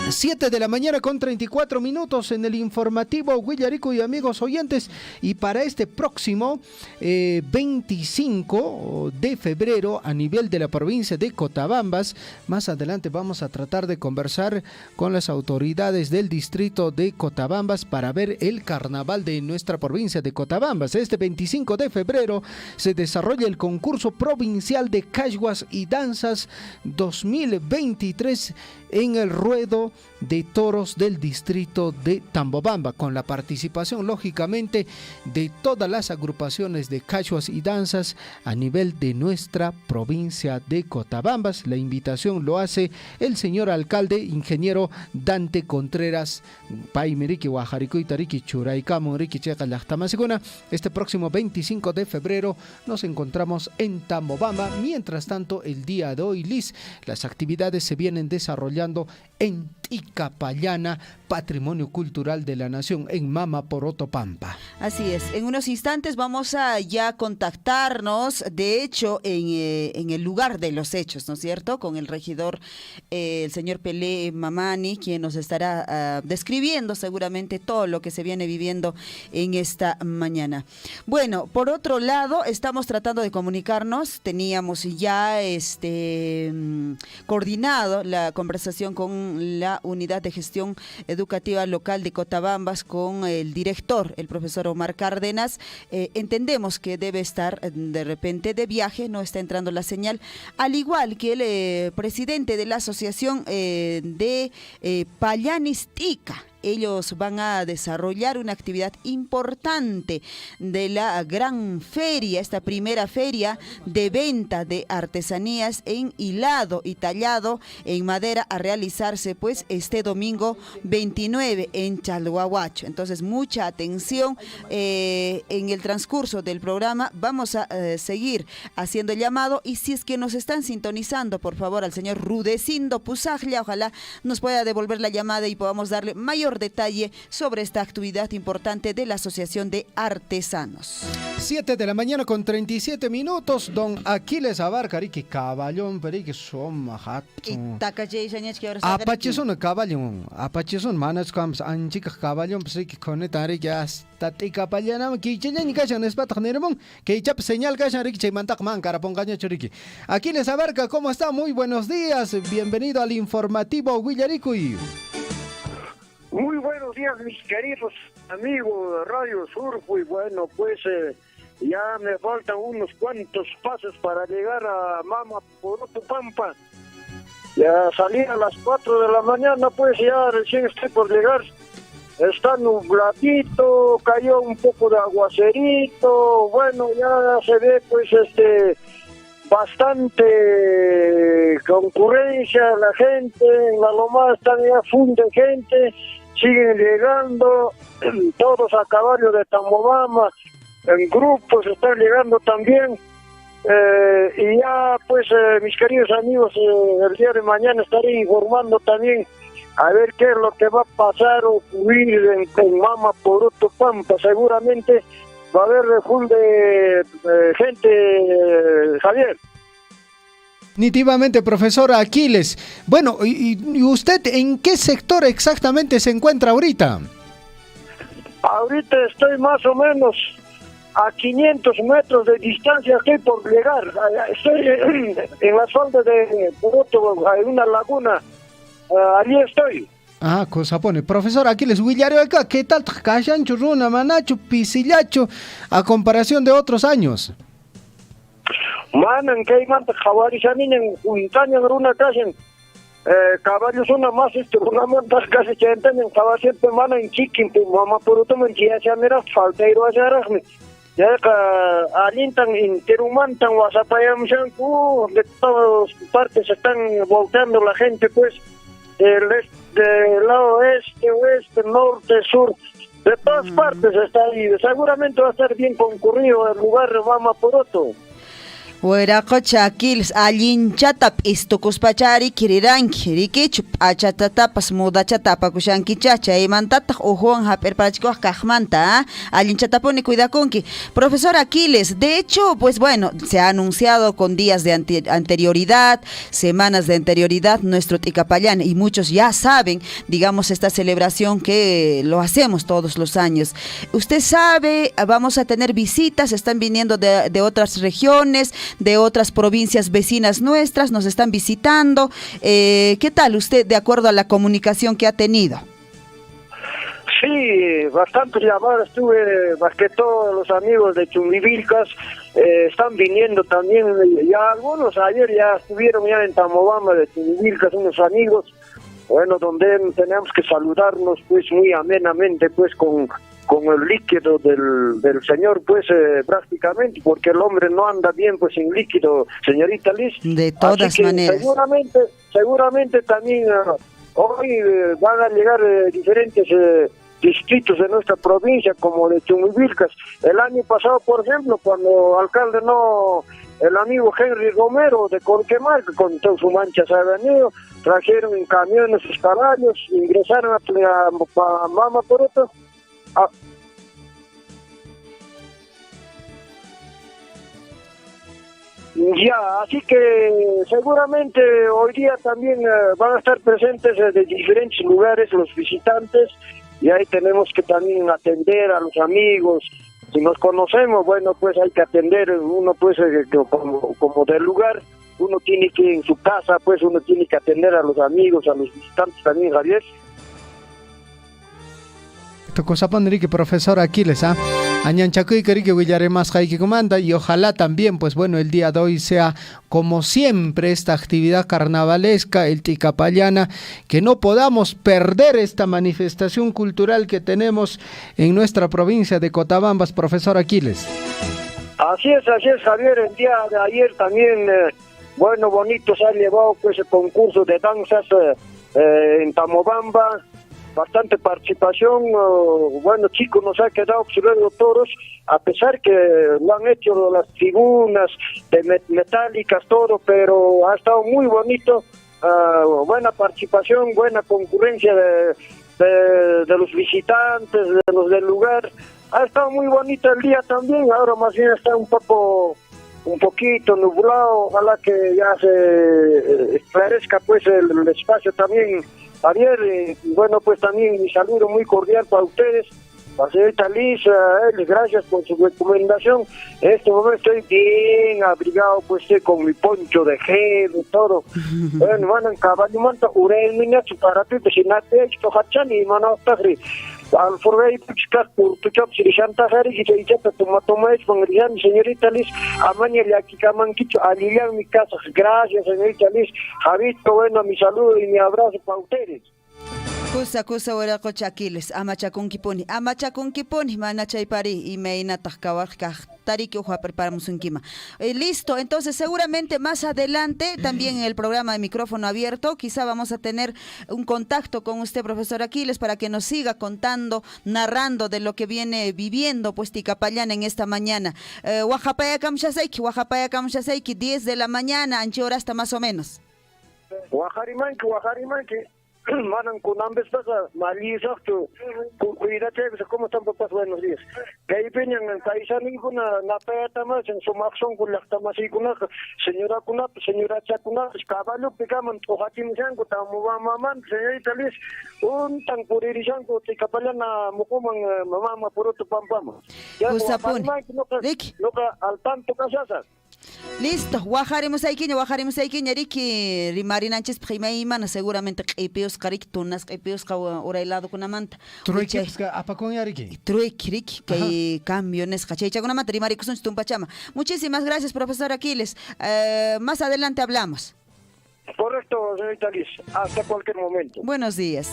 7 de la mañana con 34 minutos en el informativo Huillarico y amigos oyentes. Y para este próximo 25 de febrero a nivel de la provincia de Cotabambas, más adelante vamos a tratar de conversar con las autoridades del distrito de Cotabambas para ver el carnaval de nuestra provincia de Cotabambas. Este 25 de febrero se desarrolla el concurso provincial de Caiguas y Danzas 2023 en el ruedo de toros del distrito de Tambobamba, con la participación lógicamente de todas las agrupaciones de cachuas y danzas a nivel de nuestra provincia de Cotabambas. La invitación lo hace el señor alcalde, ingeniero Dante Contreras. Este próximo 25 de febrero nos encontramos en Tambobamba. Mientras tanto, el día de hoy, Liz, las actividades se vienen desarrollando en Ticapayana, Patrimonio Cultural de la Nación, en Mamaporoto, Pampa. Así es, en unos instantes vamos a ya contactarnos, de hecho, en el lugar de los hechos, ¿no es cierto?, con el regidor, el señor Pelé Mamani, quien nos estará describiendo seguramente todo lo que se viene viviendo en esta mañana. Bueno, por otro lado, estamos tratando de comunicarnos, teníamos ya coordinado la conversación con la Unidad de Gestión Educativa Local de Cotabambas, con el director, el profesor Omar Cárdenas. Entendemos que debe estar de repente de viaje, no está entrando la señal, al igual que el presidente de la Asociación de Pallanistica. Ellos van a desarrollar una actividad importante de la gran feria, esta primera feria de venta de artesanías en hilado y tallado en madera, a realizarse pues este domingo 29 en Chalhuahuacho. Entonces, mucha atención. En el transcurso del programa vamos a seguir haciendo el llamado, y si es que nos están sintonizando, por favor, al señor Rudecindo Pusaglia, ojalá nos pueda devolver la llamada y podamos darle mayor mayor detalle sobre esta actividad importante de la Asociación de Artesanos. 7 de la mañana con 37 minutos. Don Aquiles Abarca, que caballón, pero que son majato. Apachison caballón, apachison manas comes anchica caballón, pues que conectar ya hasta tica pallana, que ya ni callan es patajnermon, que chap señal callan rique mantak man, carapongaña choriqui. Aquiles Abarca, ¿cómo está? Muy buenos días, bienvenido al informativo Guillaricuy. Muy buenos días, mis queridos amigos de Radio Surco, y bueno, pues ya me faltan unos cuantos pasos para llegar a Mama Purutupampa. Ya salí a las 4 de la mañana, pues ya recién estoy por llegar. Está nubladito, cayó un poco de aguacerito, bueno, ya se ve pues bastante concurrencia, la gente, en la loma están ya full de gente, siguen llegando, todos a caballo de Tamobamba, en grupos están llegando también, y ya pues mis queridos amigos, el día de mañana estaré informando también a ver qué es lo que va a pasar o ocurrir en Mama Purutupampa. Seguramente va a haber full de gente, Javier. Definitivamente, profesor Aquiles. Bueno, ¿y usted en qué sector exactamente se encuentra ahorita? Ahorita estoy más o menos a 500 metros de distancia, estoy por llegar. Estoy en las faldas de Puruto, hay una laguna. Allí estoy. Ah, cosa pone. Profesor Aquiles, Huillario acá, ¿qué tal? Cayan, churruna, manacho, pisillacho, a comparación de otros años. Manan, que hay mantas caballos, a mí en Juntaña, en una casa, caballos una más, una mantas casi que entienden, caballos siempre manan en chiquín, pues mamá por otro mentira, se mira, falta ir a hacer, ya que alientan, interumantan, wasapayam, de todas partes están volteando la gente, pues, del lado oeste, norte, sur, de todas partes está ahí, seguramente va a estar bien concurrido el lugar de Mama Poroto. Hueracocha Aquiles, allinchatap istucuspachari kiriranki, rikichup achatatapas mudachatapa kushanki chacha, imantataq ujuan haperpachikuaj kajmanta, allinchataponi cuidakunki. Profesor Aquiles, de hecho, pues bueno, se ha anunciado con días de anterioridad, semanas de anterioridad, nuestro Ticapayán, y muchos ya saben, digamos, esta celebración que lo hacemos todos los años. Usted sabe, vamos a tener visitas, están viniendo de otras regiones, de otras provincias vecinas nuestras, nos están visitando. ¿Qué tal usted, de acuerdo a la comunicación que ha tenido? Sí, bastante llamadas tuve, más que todos los amigos de Chumbivilcas, están viniendo también, ya algunos ayer ya estuvieron ya en Tamobamba de Chumbivilcas, unos amigos, bueno, donde tenemos que saludarnos pues muy amenamente pues con el líquido del señor, pues prácticamente, porque el hombre no anda bien pues sin líquido, señorita Liz. De todas maneras. Seguramente también hoy van a llegar diferentes distritos de nuestra provincia, como de Chumuvilcas. El año pasado, por ejemplo, cuando alcalde el amigo Henry Romero de Corquemar, con todas sus manchas ha venido, trajeron en camiones sus caballos, ingresaron a Mama Poroto. Ya, así que seguramente hoy día también van a estar presentes de diferentes lugares los visitantes, y ahí tenemos que también atender a los amigos. Si nos conocemos, bueno, pues hay que atender, uno pues como del lugar, uno tiene que en su casa, pues uno tiene que atender a los amigos, a los visitantes también, Javier. Cosa pondría que profesor Aquiles, Añanchacuy que Villare más que comanda, y ojalá también, pues bueno, el día de hoy sea como siempre esta actividad carnavalesca, el Ticapayana, que no podamos perder esta manifestación cultural que tenemos en nuestra provincia de Cotabambas, profesor Aquiles. Así es, Javier. El día de ayer también, bueno, bonito se ha llevado pues el concurso de danzas en Tamobamba. Bastante participación, bueno, chicos, nos ha quedado observando toros, a pesar que lo han hecho las tribunas de metálicas, todo, pero ha estado muy bonito, buena participación, buena concurrencia de de los visitantes, de los del lugar. Ha estado muy bonito el día también, ahora más bien está un poquito nublado, ojalá que ya se esclarezca pues el espacio también, Javier. Bueno, pues también mi saludo muy cordial para ustedes. La señorita Lisa, gracias por su recomendación. En este momento estoy bien abrigado, pues con mi poncho de gel y todo. Bueno, en caballo manta, urel minachu para ti, pues sin esto hachani, mano, tajri. Al forvei puchkas por tu chop si shanta jari y te dice toma es con Rian, señorita Liz, amaña le aquí camanquicho, alilian mi casa. Gracias, señorita Liz. Javito, bueno, mi saludo y mi abrazo para ustedes. Kusa waraqa chakiles amachakunkipuni mana chaypari imaynataq kawaqqa tariki uja preparamusunkima. Listo, entonces seguramente más adelante también en el programa de micrófono abierto quizá vamos a tener un contacto con usted, profesor Aquiles, para que nos siga contando, narrando de lo que viene viviendo pues Tikapallana en esta mañana. Oaxapaya kamshasayki 10 de la mañana, ¿anchi hora hasta más o menos? Oaxarimanki manan kunambes pasa malisakto cuídate, ¿cómo están papás? Buenos días. Que ahí peñan en Taizani kuna napeta más en su maxón con las tamasí kuna señora chacuna caballo picaman ojatim sango tamuamaman señorita Liz un tan puririzango Tikapallana mukuman mamá por otro pampama. Usapuni. Loca al tanto casasa. Listo, guajaremos aikiña riki rimarinanchis primaimana seguramente q'ipius qarik tunas q'ipius urailado kunamanta Truequipska apakon yariki. Truequirik que camiones qachaychakunamanta rimarikusunchis tumpachama. Muchísimas gracias, profesor Aquiles. Más adelante hablamos. Correcto, señorita Liz. Hasta cualquier momento. Buenos días.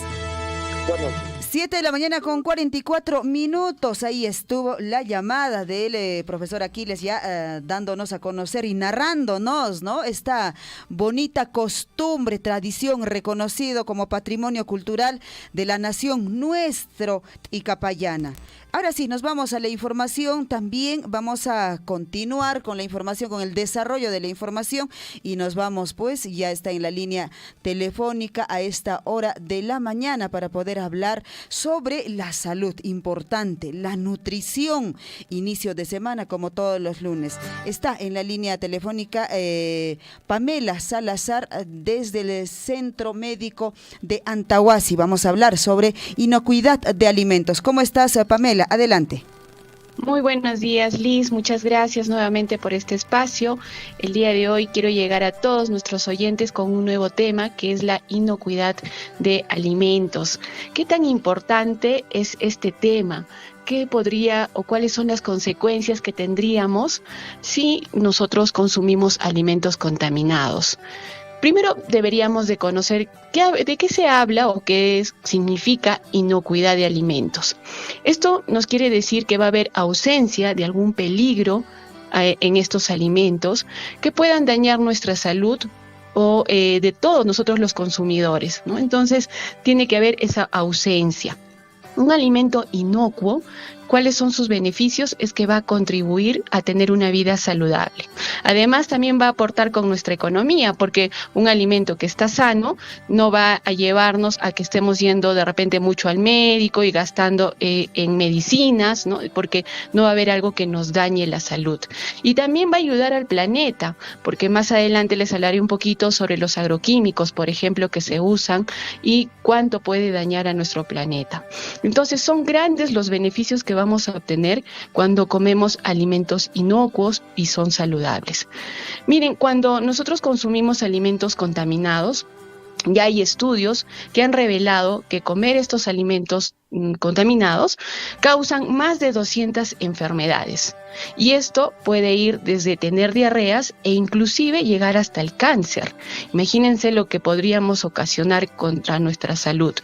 Bueno. 7 de la mañana con 44 minutos. Ahí estuvo la llamada del profesor Aquiles ya dándonos a conocer y narrándonos, ¿no? Esta bonita costumbre, tradición reconocido como patrimonio cultural de la nación nuestro Tikapallana. Ahora sí, nos vamos a la información. También vamos a continuar con la información, con el desarrollo de la información y nos vamos pues, ya está en la línea telefónica a esta hora de la mañana para poder hablar sobre la salud importante, la nutrición, inicio de semana como todos los lunes. Está en la línea telefónica Pamela Salazar desde el Centro Médico de Antahuasi. Vamos a hablar sobre inocuidad de alimentos. ¿Cómo estás, Pamela? Adelante. Muy buenos días, Liz. Muchas gracias nuevamente por este espacio. El día de hoy quiero llegar a todos nuestros oyentes con un nuevo tema que es la inocuidad de alimentos. ¿Qué tan importante es este tema? ¿Qué podría o cuáles son las consecuencias que tendríamos si nosotros consumimos alimentos contaminados? Primero deberíamos de conocer de qué se habla o qué significa inocuidad de alimentos. Esto nos quiere decir que va a haber ausencia de algún peligro en estos alimentos que puedan dañar nuestra salud o de todos nosotros los consumidores, ¿no? Entonces tiene que haber esa ausencia. Un alimento inocuo, ¿cuáles son sus beneficios? Es que va a contribuir a tener una vida saludable. Además, también va a aportar con nuestra economía, porque un alimento que está sano no va a llevarnos a que estemos yendo de repente mucho al médico y gastando en medicinas, ¿no? Porque no va a haber algo que nos dañe la salud. Y también va a ayudar al planeta, porque más adelante les hablaré un poquito sobre los agroquímicos, por ejemplo, que se usan y cuánto puede dañar a nuestro planeta. Entonces, son grandes los beneficios que vamos a obtener cuando comemos alimentos inocuos y son saludables. Miren, cuando nosotros consumimos alimentos contaminados, ya hay estudios que han revelado que comer estos alimentos contaminados causan más de 200 enfermedades. Y esto puede ir desde tener diarreas e inclusive llegar hasta el cáncer. Imagínense lo que podríamos ocasionar contra nuestra salud.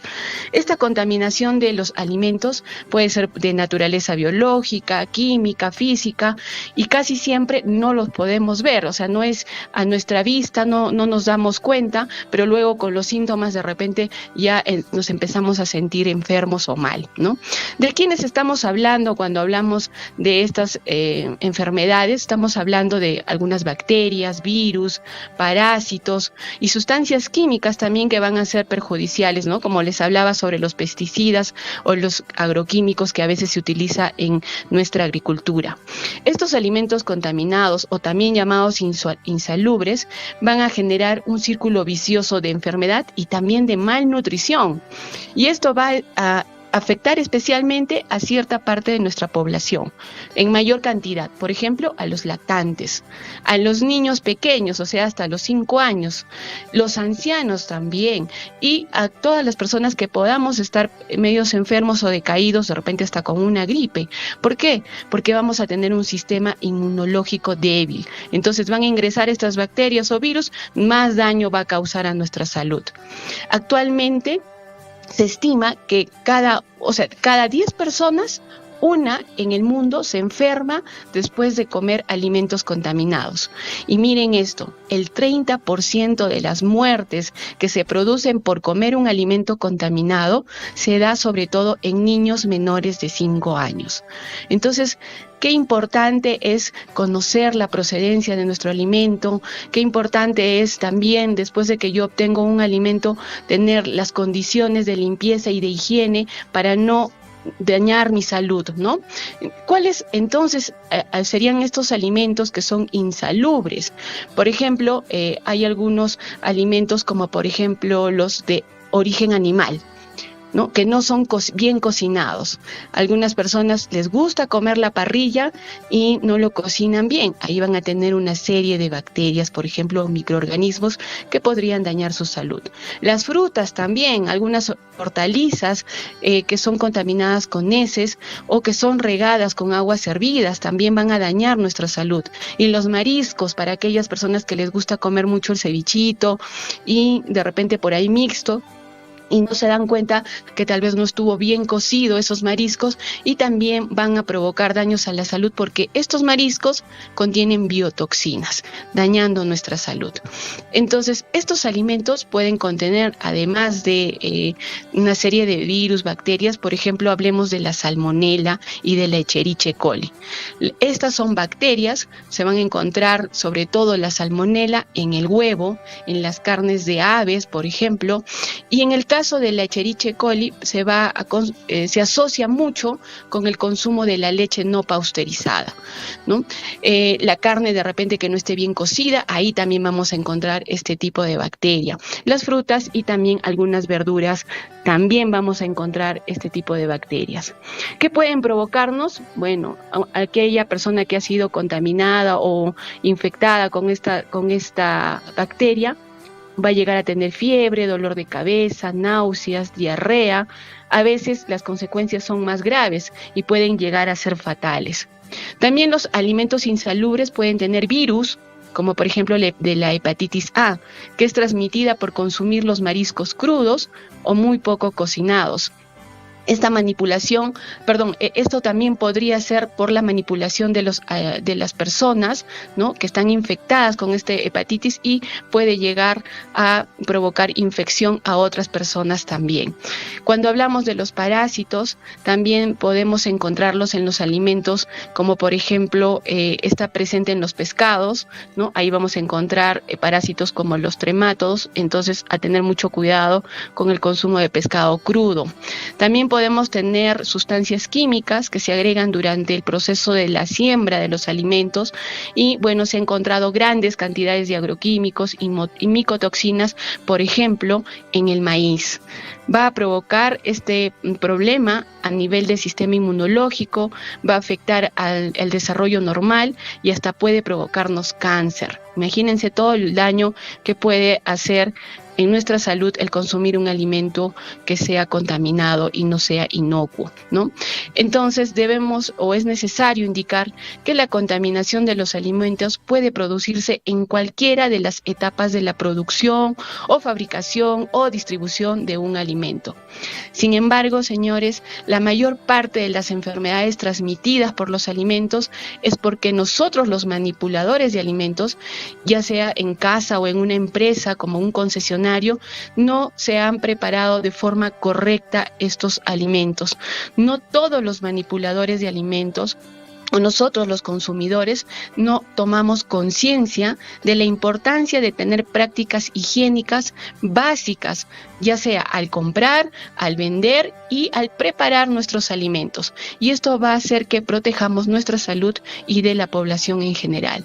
Esta contaminación de los alimentos puede ser de naturaleza biológica, química, física y casi siempre no los podemos ver. O sea, no es a nuestra vista, no nos damos cuenta, pero luego con los síntomas de repente ya nos empezamos a sentir enfermos algo mal, ¿no? ¿De quiénes estamos hablando cuando hablamos de estas enfermedades? Estamos hablando de algunas bacterias, virus, parásitos y sustancias químicas también que van a ser perjudiciales, ¿no? Como les hablaba sobre los pesticidas o los agroquímicos que a veces se utiliza en nuestra agricultura. Estos alimentos contaminados o también llamados insalubres van a generar un círculo vicioso de enfermedad y también de malnutrición. Y esto va a afectar especialmente a cierta parte de nuestra población, en mayor cantidad, por ejemplo, a los lactantes, a los niños pequeños, o sea, hasta los 5 años, los ancianos también, y a todas las personas que podamos estar medios enfermos o decaídos, de repente hasta con una gripe. ¿Por qué? Porque vamos a tener un sistema inmunológico débil. Entonces van a ingresar estas bacterias o virus, más daño va a causar a nuestra salud. Actualmente, se estima que cada 10 personas, una en el mundo se enferma después de comer alimentos contaminados. Y miren esto, el 30% de las muertes que se producen por comer un alimento contaminado se da sobre todo en niños menores de 5 años. Entonces, qué importante es conocer la procedencia de nuestro alimento, qué importante es también, después de que yo obtengo un alimento, tener las condiciones de limpieza y de higiene para no dañar mi salud, ¿no? ¿Cuáles entonces serían estos alimentos que son insalubres? Por ejemplo, hay algunos alimentos como por ejemplo los de origen animal, ¿no? Que no son bien cocinados. Algunas personas les gusta comer la parrilla y no lo cocinan bien. Ahí van a tener una serie de bacterias, por ejemplo, microorganismos que podrían dañar su salud. Las frutas también, algunas hortalizas que son contaminadas con heces o que son regadas con aguas hervidas, también van a dañar nuestra salud. Y los mariscos, para aquellas personas que les gusta comer mucho el cevichito y de repente por ahí mixto, y no se dan cuenta que tal vez no estuvo bien cocido esos mariscos y también van a provocar daños a la salud porque estos mariscos contienen biotoxinas, dañando nuestra salud. Entonces, estos alimentos pueden contener, además de una serie de virus, bacterias, por ejemplo, hablemos de la salmonela y de la Escherichia coli. Estas son bacterias, se van a encontrar sobre todo la salmonela en el huevo, en las carnes de aves, por ejemplo, y en el caso de la Escherichia coli se asocia mucho con el consumo de la leche no pasteurizada, ¿no? La carne de repente que no esté bien cocida, ahí también vamos a encontrar este tipo de bacteria. Las frutas y también algunas verduras, también vamos a encontrar este tipo de bacterias. ¿Qué pueden provocarnos? Bueno, aquella persona que ha sido contaminada o infectada con esta bacteria, va a llegar a tener fiebre, dolor de cabeza, náuseas, diarrea. A veces las consecuencias son más graves y pueden llegar a ser fatales. También los alimentos insalubres pueden tener virus, como por ejemplo de la hepatitis A, que es transmitida por consumir los mariscos crudos o muy poco cocinados. Esto también podría ser por la manipulación de las personas, ¿no? Que están infectadas con este hepatitis y puede llegar a provocar infección a otras personas también. Cuando hablamos de los parásitos, también podemos encontrarlos en los alimentos, como por ejemplo está presente en los pescados, ¿no? Ahí vamos a encontrar parásitos como los tremátodos, entonces a tener mucho cuidado con el consumo de pescado crudo. También podemos tener sustancias químicas que se agregan durante el proceso de la siembra de los alimentos y bueno, se han encontrado grandes cantidades de agroquímicos y micotoxinas, por ejemplo, en el maíz. Va a provocar este problema a nivel del sistema inmunológico, va a afectar al desarrollo normal y hasta puede provocarnos cáncer. Imagínense todo el daño que puede hacer en nuestra salud el consumir un alimento que sea contaminado y no sea inocuo, ¿no? Entonces es necesario indicar que la contaminación de los alimentos puede producirse en cualquiera de las etapas de la producción o fabricación o distribución de un alimento. Sin embargo, señores, la mayor parte de las enfermedades transmitidas por los alimentos es porque nosotros, los manipuladores de alimentos, ya sea en casa o en una empresa como un concesionario, no se han preparado de forma correcta estos alimentos. No todos los manipuladores de alimentos o nosotros los consumidores no tomamos conciencia de la importancia de tener prácticas higiénicas básicas, ya sea al comprar, al vender y al preparar nuestros alimentos. Y esto va a hacer que protejamos nuestra salud y de la población en general.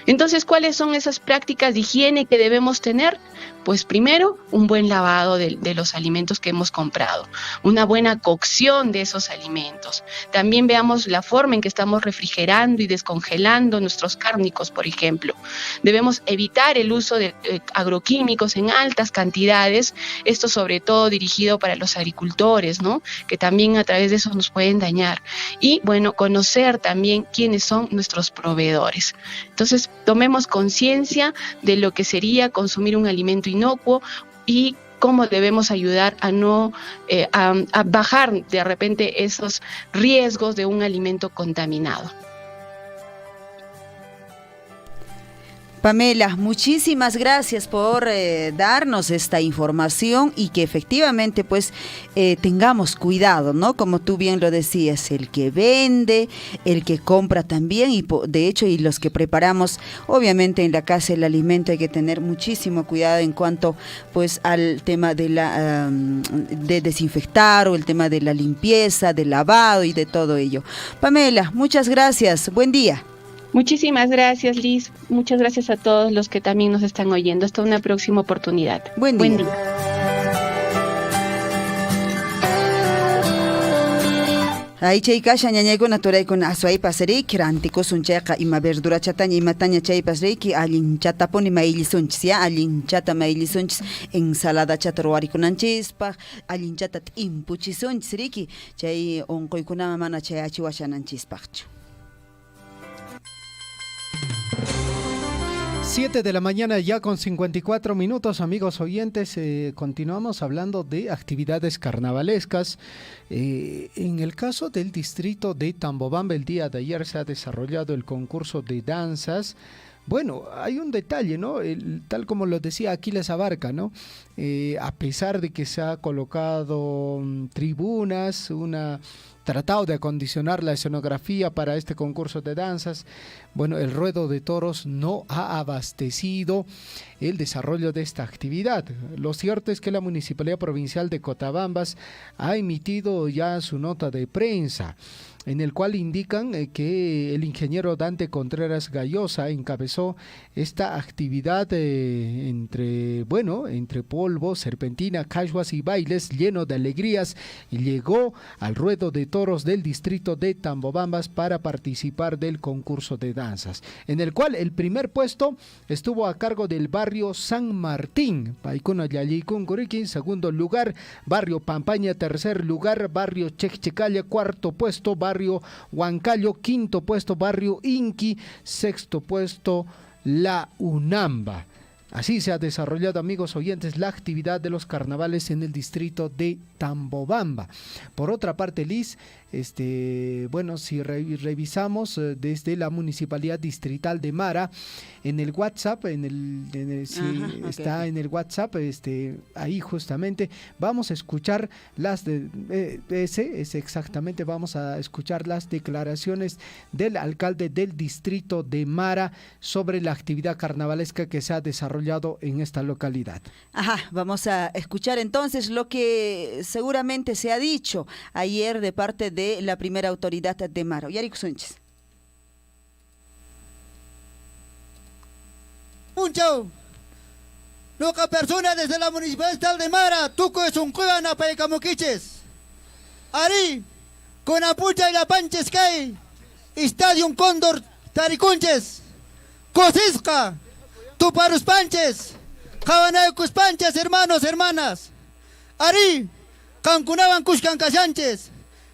Entonces, ¿cuáles son esas prácticas de higiene que debemos tener? Pues primero, un buen lavado de los alimentos que hemos comprado, una buena cocción de esos alimentos. También veamos la forma en que estamos refrigerando y descongelando nuestros cárnicos, por ejemplo. Debemos evitar el uso de agroquímicos en altas cantidades, esto sobre todo dirigido para los agricultores, ¿no? Que también a través de eso nos pueden dañar. Y bueno, conocer también quiénes son nuestros proveedores. Entonces, tomemos conciencia de lo que sería consumir un alimento inocuo y cómo debemos ayudar a no a bajar de repente esos riesgos de un alimento contaminado. Pamela, muchísimas gracias por darnos esta información y que efectivamente pues tengamos cuidado, ¿no? Como tú bien lo decías, el que vende, el que compra también y de hecho y los que preparamos, obviamente en la casa el alimento hay que tener muchísimo cuidado en cuanto pues al tema de de desinfectar o el tema de la limpieza, del lavado y de todo ello. Pamela, muchas gracias, buen día. Muchísimas gracias, Liz. Muchas gracias a todos los que también nos están oyendo. Hasta una próxima oportunidad. Buen día. Aychay kasha ñañaykuna turaykuna aswaypas riki rantikusunchayqa ima verdurachataña imataña chaypas riki allinchatapuni maylisunchis ya allinchata maylisunchis ensaladachata ruwarikunanchispaq allinchata t'impuchisunchis riki chay unquykunaman mana chay achiwashananchispaqchu. 7 de la mañana ya con 54 minutos, amigos oyentes. Continuamos hablando de actividades carnavalescas. En el caso del distrito de Tambobamba, el día de ayer se ha desarrollado el concurso de danzas. Bueno, hay un detalle, ¿no? Tal como lo decía Aquiles Abarca, ¿no? A pesar de que se ha colocado tribunas, tratado de acondicionar la escenografía para este concurso de danzas, bueno, el ruedo de toros no ha abastecido el desarrollo de esta actividad. Lo cierto es que la Municipalidad Provincial de Cotabambas ha emitido ya su nota de prensa, en el cual indican que el ingeniero Dante Contreras Gallosa encabezó esta actividad entre polvo, serpentina, cachuas y bailes lleno de alegrías, y llegó al ruedo de toros del distrito de Tambobambas para participar del concurso de danzas, en el cual el primer puesto estuvo a cargo del barrio San Martín, Paikuna Yallicún Curiquín, segundo lugar, barrio Pampaña, tercer lugar, barrio Checchecalla, cuarto puesto, barrio Huancayo, quinto puesto, barrio Inqui, sexto puesto, La Unamba. Así se ha desarrollado, amigos oyentes, la actividad de los carnavales en el distrito de Tambobamba. Por otra parte, Liz, si revisamos desde la Municipalidad Distrital de Mara, en el WhatsApp, está en el WhatsApp, ahí justamente vamos a escuchar vamos a escuchar las declaraciones del alcalde del distrito de Mara sobre la actividad carnavalesca que se ha desarrollado en esta localidad. Vamos a escuchar entonces lo que seguramente se ha dicho ayer de parte de la primera autoridad de Mara. Yarico Sánchez. Puncho, loca persona desde la Municipalidad de Mara, tuco es un cuevana para camuquiches. Ari, con apucha y la panches que Estadio Cóndor Taricunches, Cosisca, Tuparus Panches, Cabanaycus Panches, hermanos, hermanas. Ari, Cancunaban Cuscanca Sánchez,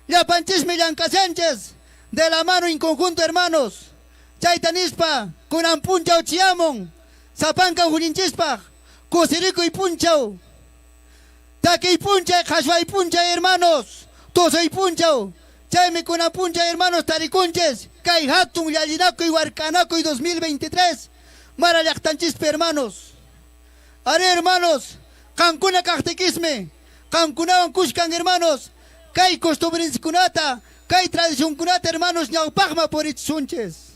Ya Panches Millanca Sánchez, de la mano en conjunto, hermanos. Chaitanispa, Cunampuncha Chiamon, Zapanca Julinchispa, Cosirico y Punchao. Taque y Puncha, Jasua y Puncha, hermanos. Toso y Punchao. Chaime Cunapuncha, hermanos Taricunches, Kai Hatun, Yallinaco y Huarcanaco y 2023. Mara llaqtanchispe, hermanos. Are, hermanos, Cancuna cactequisme, Cancunawan kushkan, hermanos, kay costumbrinsikunata, kay tradicionkunata, hermanos, ñawpaqma purichunches.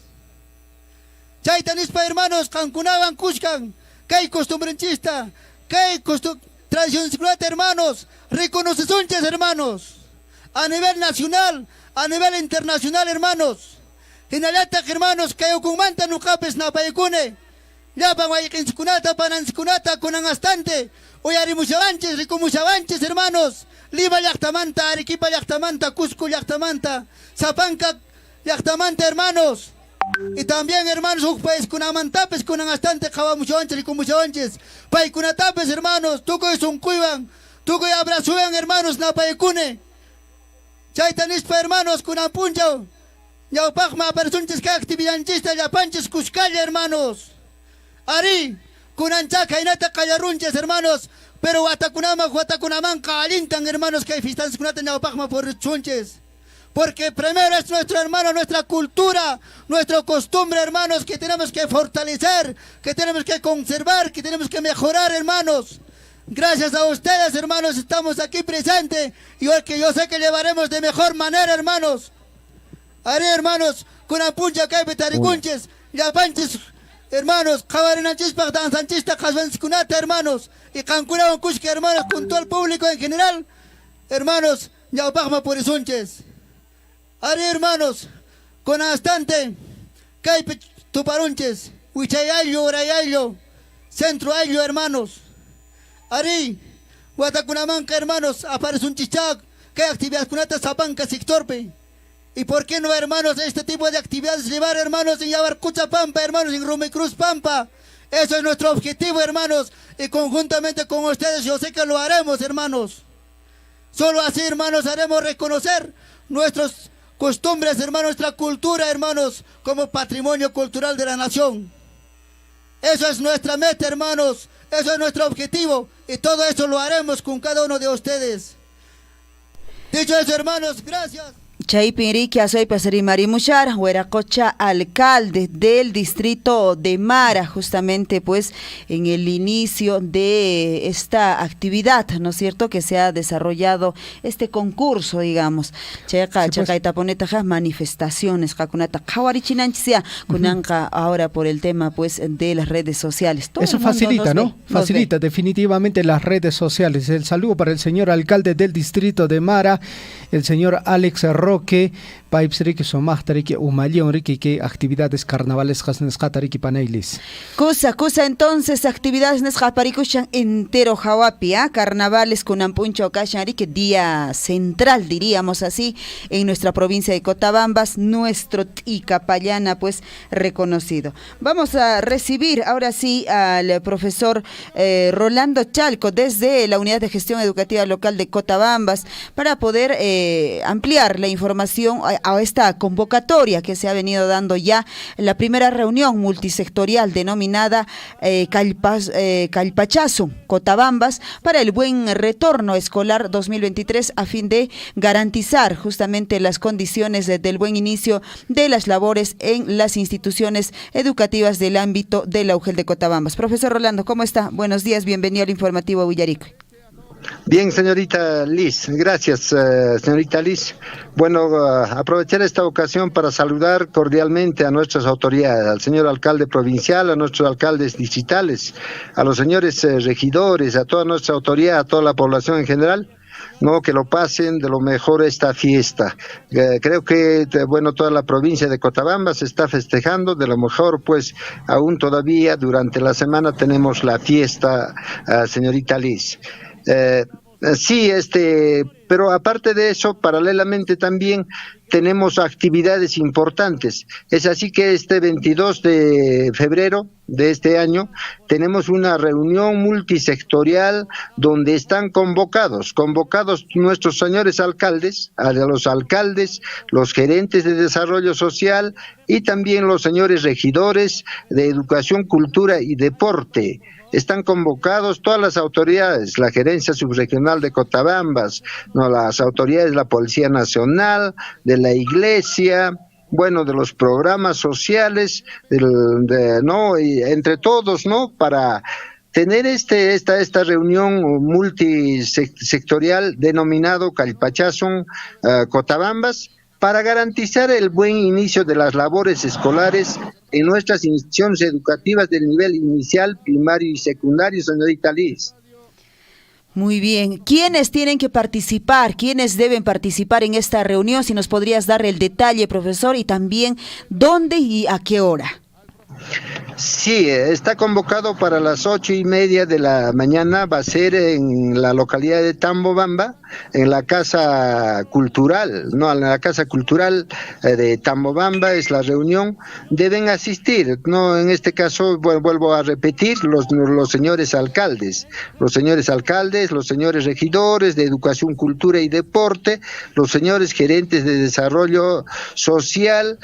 Chaytanispa, hermanos, Cancunawan kushkan, kay costumbrinchista, kay tradicionkunata, hermanos, reconocesunches, hermanos, a nivel nacional, a nivel internacional, hermanos. Hinalata, hermanos, kay ukumanta nukapes na paikune. Llapan guayiquinsikunata, panansikunata, kunan bastante. Oyarimushavanches, ricumuchavanches, hermanos. Lima llaqtamanta, Arequipa llaqtamanta, Cusco llaqtamanta, Zapanca llaqtamanta, hermanos. Y también, hermanos, un país kunamantapes, kunan bastante, jabamushavanches, ricumuchavanches. Paikunatapes, hermanos, tuco es un cuivan, tuco y abrazuan, hermanos, napaikune. Chaitanispa, hermanos, kunan punchao. Yaupakma, personas que actividanchista, yapanches, cuscalle, hermanos. Ari, kunanchaca, inata, callarunches, hermanos. Pero Guatacunamanca, alintan, hermanos, que hay fiestas kunata, yaupakma, por chunches. Porque primero es nuestro hermano, nuestra cultura, nuestra costumbre, hermanos, que tenemos que fortalecer, que tenemos que conservar, que tenemos que mejorar, hermanos. Gracias a ustedes, hermanos, estamos aquí presentes y hoy que yo sé que llevaremos de mejor manera, hermanos. Haré, hermanos, con apuncha que hay betaricunches, yapanches, hermanos, cabarinanchispag, danzanchista, casvanzcunata, hermanos, y cancunaban cushque, hermanos, con todo el público en general, hermanos, yaupagma purisunches. Haré, hermanos, con bastante, caipe tuparunches, huichayallo, orayallo, centro allo, hermanos. Ari, Guatacunamanca, hermanos, aparece un chichac, que hay actividades cunata, Zapanca, Sictorpe. ¿Y por qué no, hermanos, este tipo de actividades llevar, hermanos, en Yabarcucha Pampa, hermanos, en Rumicruz Pampa? Eso es nuestro objetivo, hermanos, y conjuntamente con ustedes yo sé que lo haremos, hermanos. Solo así, hermanos, haremos reconocer nuestras costumbres, hermanos, nuestra cultura, hermanos, como patrimonio cultural de la nación. Eso es nuestra meta, hermanos, eso es nuestro objetivo, y todo eso lo haremos con cada uno de ustedes. Dicho eso, hermanos, gracias. Chaypinrique Azoy Pasarimari Mushar, Hueracocha, alcalde del distrito de Mara, justamente pues en el inicio de esta actividad, ¿no es cierto?, que se ha desarrollado este concurso, digamos. Chaytaponetaja, manifestaciones, Kakunata, Kawarichinanchia, Kunanka, ahora por el tema pues de las redes sociales. Todo eso facilita, ¿no? Facilita definitivamente las redes sociales. El saludo para el señor alcalde del distrito de Mara, el señor Alex Roque, Paipsrique, Somachtarique, Umayonrique, que actividades carnavalescas Nescatarique Panailis. Cosa, entonces, actividades Nescaparicuchan entero Jawapi, carnavales con Ampuncha Ocashanrique, día central, diríamos así, en nuestra provincia de Cotabambas, nuestro Ticapayana, pues reconocido. Vamos a recibir ahora sí al profesor Rolando Chalco desde la Unidad de Gestión Educativa Local de Cotabambas para poder ampliar la información a esta convocatoria que se ha venido dando ya en la primera reunión multisectorial denominada Calpachazo Cotabambas para el buen retorno escolar 2023 a fin de garantizar justamente las condiciones del buen inicio de las labores en las instituciones educativas del ámbito de la UGEL de Cotabambas. Profesor Rolando, ¿cómo está? Buenos días, bienvenido al informativo Villarico. Bien, señorita Liz, gracias, señorita Liz. Bueno, aprovechar esta ocasión para saludar cordialmente a nuestras autoridades, al señor alcalde provincial, a nuestros alcaldes distritales, a los señores regidores, a toda nuestra autoridad, a toda la población en general, no, que lo pasen de lo mejor esta fiesta. Creo que, bueno, toda la provincia de Cotabamba se está festejando de lo mejor, pues aún todavía durante la semana tenemos la fiesta, señorita Liz. Sí, pero aparte de eso, paralelamente también tenemos actividades importantes. Es así que este 22 de febrero de este año tenemos una reunión multisectorial donde están convocados nuestros señores alcaldes, a los alcaldes, los gerentes de desarrollo social y también los señores regidores de educación, cultura y deporte. Están convocados todas las autoridades, la gerencia subregional de Cotabambas, las autoridades de la Policía Nacional, de la Iglesia, bueno, de los programas sociales, ¿no? Y entre todos, ¿no? Para tener esta reunión multisectorial denominado Calpachazón Cotabambas, para garantizar el buen inicio de las labores escolares en nuestras instituciones educativas del nivel inicial, primario y secundario, señorita Liz. Muy bien. ¿Quiénes tienen que participar? ¿Quiénes deben participar en esta reunión? Si nos podrías dar el detalle, profesor, y también dónde y a qué hora. Sí, está convocado para las 8:30 de la mañana, va a ser en la localidad de Tambobamba, en la Casa Cultural, de Tambobamba es la reunión, deben asistir, no, en este caso, vuelvo a repetir, los señores alcaldes, los señores regidores de Educación, Cultura y Deporte, los señores gerentes de Desarrollo Social,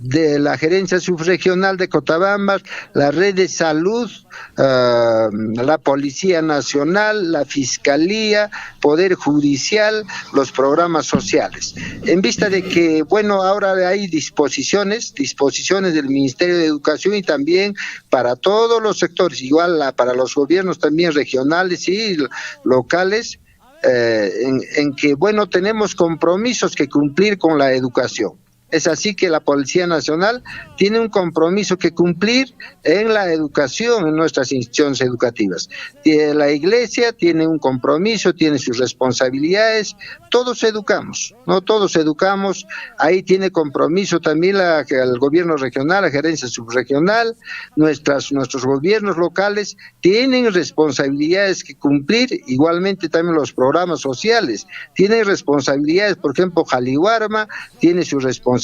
de la Gerencia Subregional de Cotabambas, la Red de Salud, la Policía Nacional, la Fiscalía, Poder Judicial, los programas sociales. En vista de que, bueno, ahora hay disposiciones del Ministerio de Educación y también para todos los sectores, igual para los gobiernos también regionales y locales, en que, bueno, tenemos compromisos que cumplir con la educación. Es así que la Policía Nacional tiene un compromiso que cumplir en la educación en nuestras instituciones educativas. La Iglesia tiene un compromiso, tiene sus responsabilidades, todos educamos, ¿no? Todos educamos, ahí tiene compromiso también el gobierno regional, la gerencia subregional, nuestros gobiernos locales tienen responsabilidades que cumplir, igualmente también los programas sociales, tienen responsabilidades, por ejemplo, Jaliwarma tiene su responsabilidad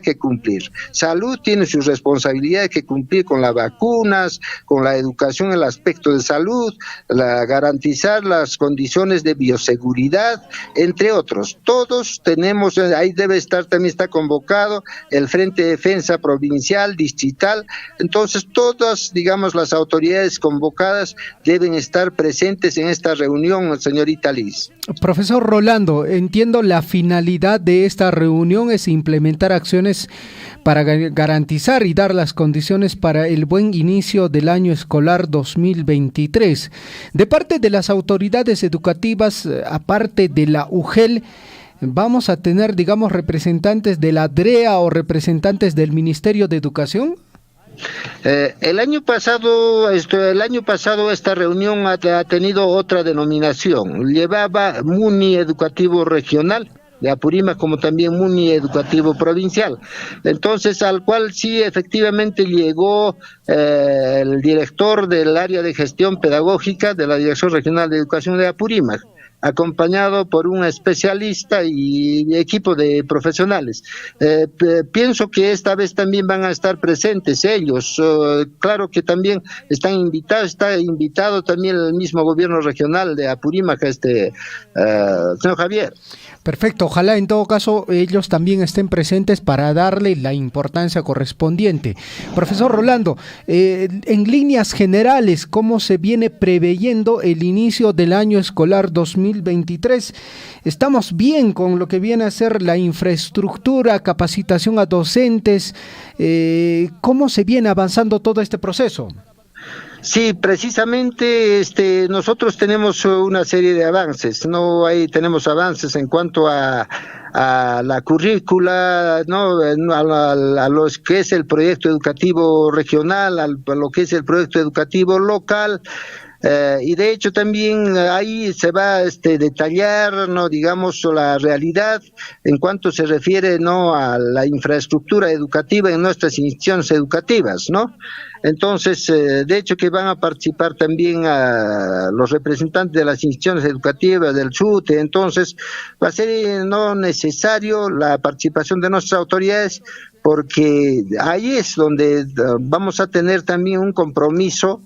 que cumplir. Salud tiene sus responsabilidades que cumplir con las vacunas, con la educación en el aspecto de salud, garantizar las condiciones de bioseguridad, entre otros. Todos tenemos, ahí también está convocado el Frente de Defensa Provincial, Distrital, entonces todas, digamos, las autoridades convocadas deben estar presentes en esta reunión, señorita Liz. Profesor Rolando, entiendo la finalidad de esta reunión es implementar acciones para garantizar y dar las condiciones para el buen inicio del año escolar 2023. De parte de las autoridades educativas, aparte de la UGEL, ¿vamos a tener, digamos, representantes de la DREA o representantes del Ministerio de Educación? El año pasado esta reunión ha tenido otra denominación, llevaba MUNI Educativo Regional de Apurímac, como también MUNI Educativo Provincial. Entonces, al cual sí efectivamente llegó el director del área de gestión pedagógica de la Dirección Regional de Educación de Apurímac, acompañado por un especialista y equipo de profesionales. Pienso que esta vez también van a estar presentes ellos. Claro que también está invitado también el mismo gobierno regional de Apurímac, señor Javier. Perfecto, ojalá en todo caso ellos también estén presentes para darle la importancia correspondiente. Profesor Rolando, en líneas generales, ¿cómo se viene preveyendo el inicio del año escolar 2023? ¿Estamos bien con lo que viene a ser la infraestructura, capacitación a docentes? ¿Cómo se viene avanzando todo este proceso? Sí, precisamente nosotros tenemos una serie de avances, ¿no? Ahí tenemos avances en cuanto a la currícula, ¿no? A lo que es el proyecto educativo regional, a lo que es el proyecto educativo local. Y de hecho también ahí se va a detallar, no, digamos, la realidad en cuanto se refiere, no, a la infraestructura educativa en nuestras instituciones educativas, ¿no? Entonces, de hecho que van a participar también a los representantes de las instituciones educativas del SUTE, entonces va a ser no necesario la participación de nuestras autoridades porque ahí es donde vamos a tener también un compromiso,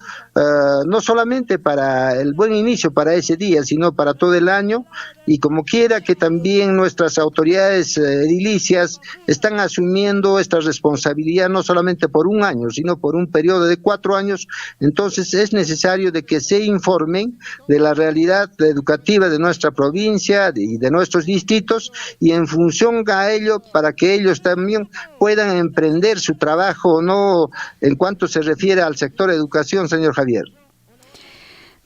no solamente para el buen inicio, para ese día, sino para todo el año, y como quiera que también nuestras autoridades edilicias están asumiendo esta responsabilidad no solamente por un año, sino por un periodo de 4 años. Entonces es necesario de que se informen de la realidad educativa de nuestra provincia y de nuestros distritos, y en función a ello, para que ellos también puedan emprender su trabajo, no en cuanto se refiere al sector educación, señor Javier.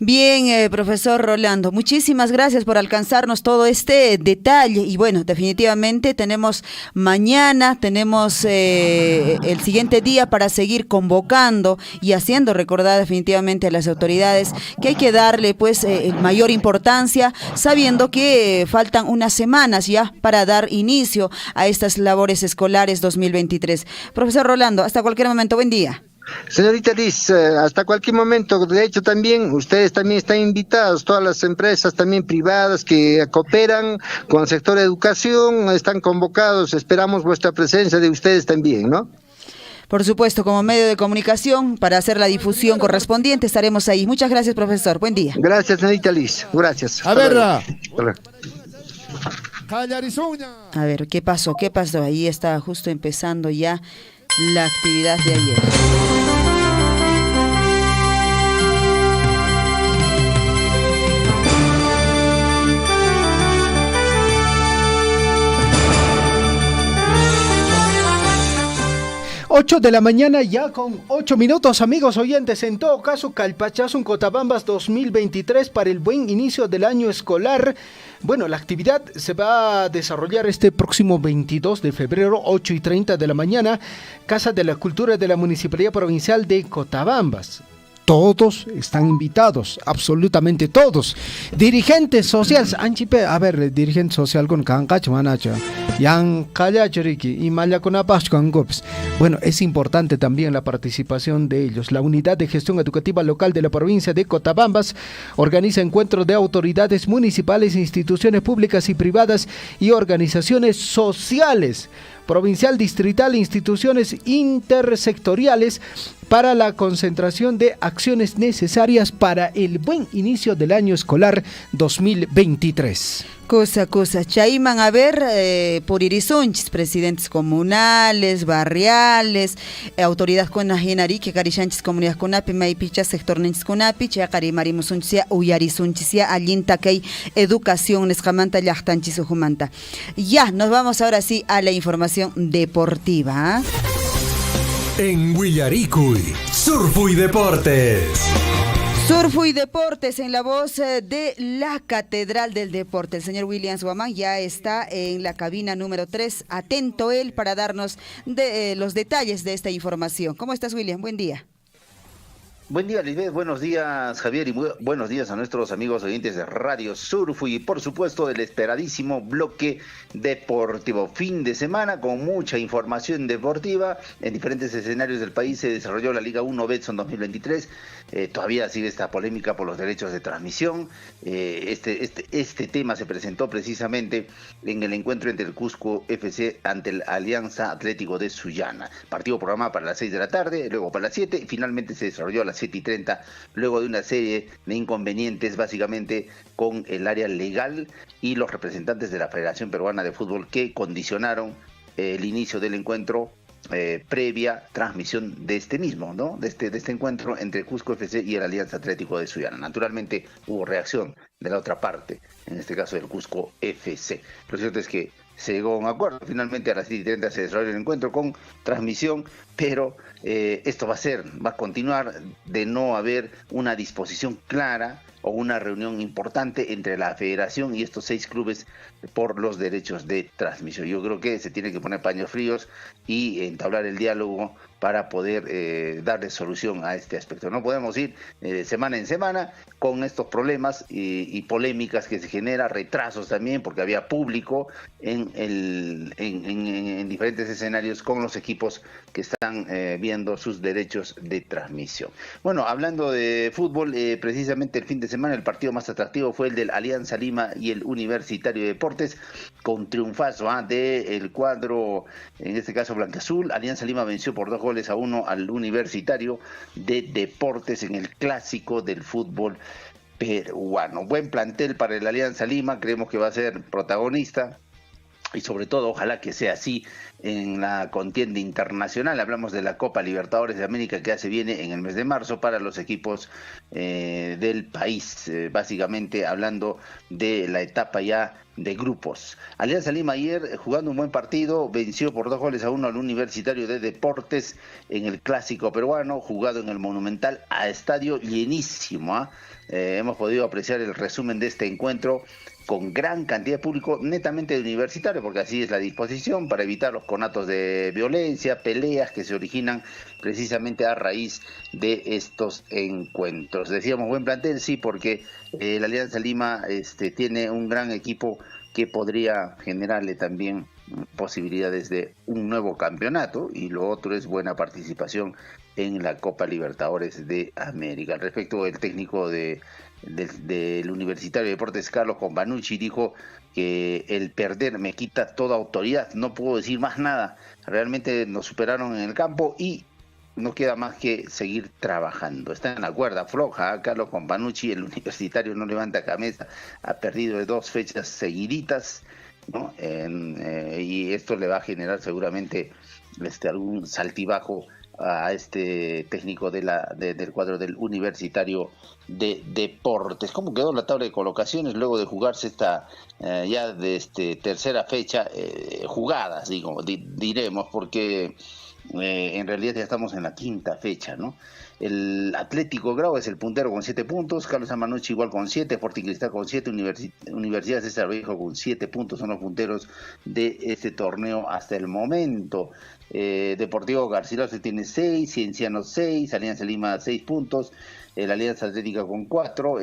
Bien, profesor Rolando, muchísimas gracias por alcanzarnos todo este detalle. Y bueno, definitivamente mañana tenemos el siguiente día para seguir convocando y haciendo recordar definitivamente a las autoridades que hay que darle pues mayor importancia, sabiendo que faltan unas semanas ya para dar inicio a estas labores escolares 2023. Profesor Rolando, hasta cualquier momento, buen día. Señorita Liz, hasta cualquier momento. De hecho, también ustedes también están invitados, todas las empresas también privadas que cooperan con el sector de educación están convocados. Esperamos vuestra presencia de ustedes también, ¿no? Por supuesto, como medio de comunicación, para hacer la difusión correspondiente, estaremos ahí. Muchas gracias, profesor. Buen día. Gracias, señorita Liz. Gracias. A ver, ¿qué pasó? Ahí está justo empezando ya la actividad de ayer. 8 de la mañana ya con 8 minutos, amigos oyentes. En todo caso, Calpachazun Cotabambas 2023 para el buen inicio del año escolar. Bueno, la actividad se va a desarrollar este próximo 22 de febrero, 8:30 de la mañana, Casa de la Cultura de la Municipalidad Provincial de Cotabambas. Todos están invitados, absolutamente todos. Dirigentes sociales, dirigente social con Cancach Manacha, Yan Callachoriki y Mayaconapach con Gops. Bueno, es importante también la participación de ellos. La Unidad de Gestión Educativa Local de la provincia de Cotabambas organiza encuentros de autoridades municipales, instituciones públicas y privadas y organizaciones sociales, provincial, distrital, instituciones intersectoriales para la concentración de acciones necesarias para el buen inicio del año escolar 2023. Cosa, chayman a ver por irisunchis, presidentes comunales, barriales, autoridad con ajenari, que carishanchis comunidad conapi, maipicha, sector nenchis conapi, chakari marimusunchia, uyarisunchisia, allinta kay educación, nescamanta, yachtanchis ujumanta. Ya, nos vamos ahora sí a la información deportiva. En Huillaricuy, Surfu y Deportes. Surfu y Deportes en la voz de la Catedral del Deporte. El señor Williams Guamán ya está en la cabina número 3. Atento él para darnos los detalles de esta información. ¿Cómo estás, William? Buen día. Buen día, Lisbeth. Buenos días, Javier, y buenos días a nuestros amigos oyentes de Radio Surfu y, por supuesto, el esperadísimo bloque deportivo. Fin de semana con mucha información deportiva. En diferentes escenarios del país se desarrolló la Liga 1 Betson 2023. Todavía sigue esta polémica por los derechos de transmisión. Este tema se presentó precisamente en el encuentro entre el Cusco FC ante el Alianza Atlético de Sullana. Partido programado para las 6 de la tarde, luego para las 7 y finalmente se desarrolló a las 7:30, luego de una serie de inconvenientes básicamente con el área legal y los representantes de la Federación Peruana de Fútbol que condicionaron el inicio del encuentro previa transmisión de este mismo, ¿no? De este encuentro entre Cusco FC y el Alianza Atlético de Sullana. Naturalmente hubo reacción de la otra parte, en este caso del Cusco FC. Lo cierto es que se llegó a un acuerdo. Finalmente a las 7:30 se desarrolló el encuentro con transmisión, pero esto va a continuar de no haber una disposición clara o una reunión importante entre la federación y estos 6 clubes por los derechos de transmisión. Yo creo que se tiene que poner paños fríos y entablar el diálogo para poder darle solución a este aspecto. No podemos ir semana en semana con estos problemas y polémicas que se genera, retrasos también, porque había público en diferentes escenarios con los equipos que están viendo sus derechos de transmisión. Bueno, hablando de fútbol, precisamente el fin de semana el partido más atractivo fue el del Alianza Lima y el Universitario de Deportes, con triunfazo del cuadro, en este caso blanquiazul. Alianza Lima venció por 2-1 al Universitario de Deportes en el clásico del fútbol peruano. Buen plantel para el Alianza Lima, creemos que va a ser protagonista y sobre todo ojalá que sea así en la contienda internacional. Hablamos de la Copa Libertadores de América que ya se viene en el mes de marzo para los equipos del país, básicamente hablando de la etapa ya de grupos. Alianza Lima ayer jugando un buen partido, venció por 2-1 al Universitario de Deportes en el clásico peruano, jugado en el Monumental a estadio llenísimo. Hemos podido apreciar el resumen de este encuentro con gran cantidad de público netamente de universitario, porque así es la disposición para evitar los conatos de violencia, peleas que se originan precisamente a raíz de estos encuentros. Decíamos buen plantel, sí, porque la Alianza Lima tiene un gran equipo que podría generarle también posibilidades de un nuevo campeonato, y lo otro es buena participación en la Copa Libertadores de América. Al respecto, el técnico del Universitario de Deportes, Carlos Companucci, dijo que el perder me quita toda autoridad, no puedo decir más nada, realmente nos superaron en el campo y no queda más que seguir trabajando. Está en la cuerda floja, Carlos Companucci. El Universitario no levanta cabeza, ha perdido 2 fechas seguiditas, ¿no? Y esto le va a generar seguramente algún saltibajo a este técnico del cuadro del Universitario de Deportes. ¿Cómo quedó la tabla de colocaciones luego de jugarse esta ya de tercera fecha jugadas, diremos, porque en realidad ya estamos en la quinta fecha, ¿no? El Atlético Grau es el puntero con 7 puntos, Carlos Amanucci igual con 7, Sporting Cristal con 7, Universidad César Vallejo con 7 puntos, son los punteros de este torneo hasta el momento. Deportivo Garcilaso tiene 6, Cienciano 6, Alianza Lima 6 puntos, la Alianza Atlética con 4,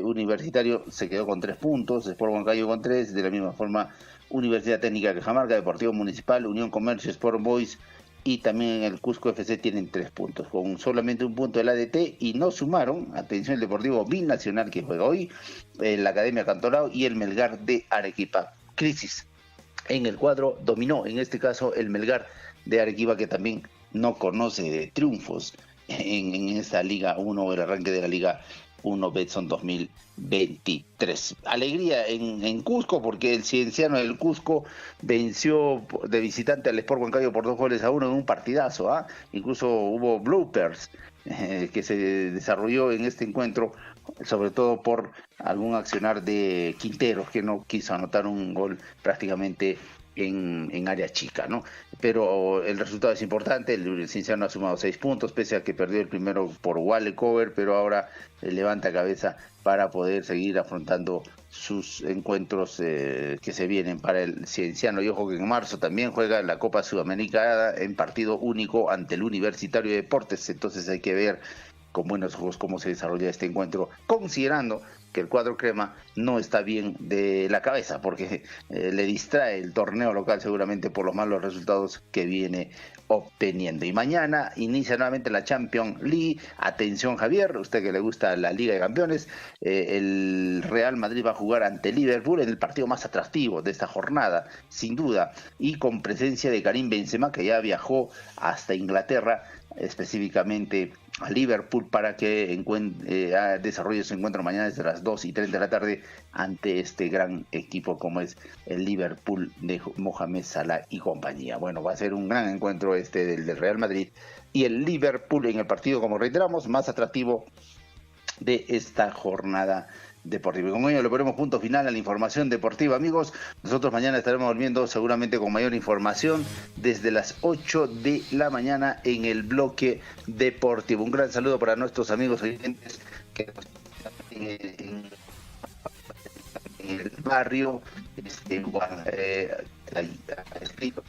Universitario se quedó con 3 puntos, Sport Huancayo con 3, de la misma forma Universidad Técnica de Cajamarca, Deportivo Municipal, Unión Comercio, Sport Boys y también el Cusco FC tienen 3 puntos, con solamente un punto del ADT, y no sumaron, atención, el Deportivo Binacional que juega hoy, la Academia Cantolao y el Melgar de Arequipa. Crisis en el cuadro, dominó en este caso el Melgar de Arequipa, que también no conoce triunfos en esta Liga 1, el arranque de la Liga 1 Betson 2023. Alegría en Cusco, porque el Cienciano del Cusco venció de visitante al Sport Huancayo por 2-1 en un partidazo. Incluso hubo bloopers que se desarrolló en este encuentro, sobre todo por algún accionar de Quinteros, que no quiso anotar un gol prácticamente en área chica, ¿no? Pero el resultado es importante. El Cienciano ha sumado 6 puntos, pese a que perdió el primero por Wale Cover, pero ahora levanta cabeza para poder seguir afrontando sus encuentros que se vienen para el Cienciano. Y ojo que en marzo también juega en la Copa Sudamericana en partido único ante el Universitario de Deportes, entonces hay que ver con buenos ojos cómo se desarrolla este encuentro, considerando que el cuadro crema no está bien de la cabeza, porque le distrae el torneo local seguramente por los malos resultados que viene obteniendo. Y mañana inicia nuevamente la Champions League. Atención, Javier, usted que le gusta la Liga de Campeones, el Real Madrid va a jugar ante Liverpool en el partido más atractivo de esta jornada, sin duda, y con presencia de Karim Benzema, que ya viajó hasta Inglaterra, específicamente a Liverpool, para que desarrolle su encuentro mañana desde las 2:30 de la tarde ante este gran equipo como es el Liverpool de Mohamed Salah y compañía. Bueno, va a ser un gran encuentro del Real Madrid y el Liverpool en el partido, como reiteramos, más atractivo de esta jornada deportiva. Y con ello le ponemos punto final a la información deportiva, amigos. Nosotros mañana estaremos volviendo seguramente con mayor información desde las 8 de la mañana en el bloque deportivo. Un gran saludo para nuestros amigos oyentes que nos están en el barrio, escrito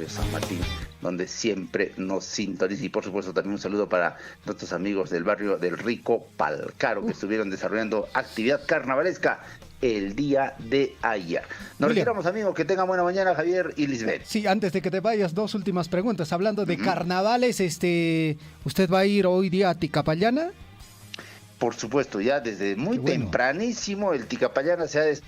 San Martín, donde siempre nos sintoniza. Y por supuesto también un saludo para nuestros amigos del barrio del Rico Palcaro, que estuvieron desarrollando actividad carnavalesca el día de ayer. Nos retiramos, amigos, que tengan buena mañana, Javier y Lisbeth. Sí, antes de que te vayas, 2 últimas preguntas. Hablando de carnavales, ¿usted va a ir hoy día a Ticapayana? Por supuesto, ya desde muy tempranísimo el Ticapayana se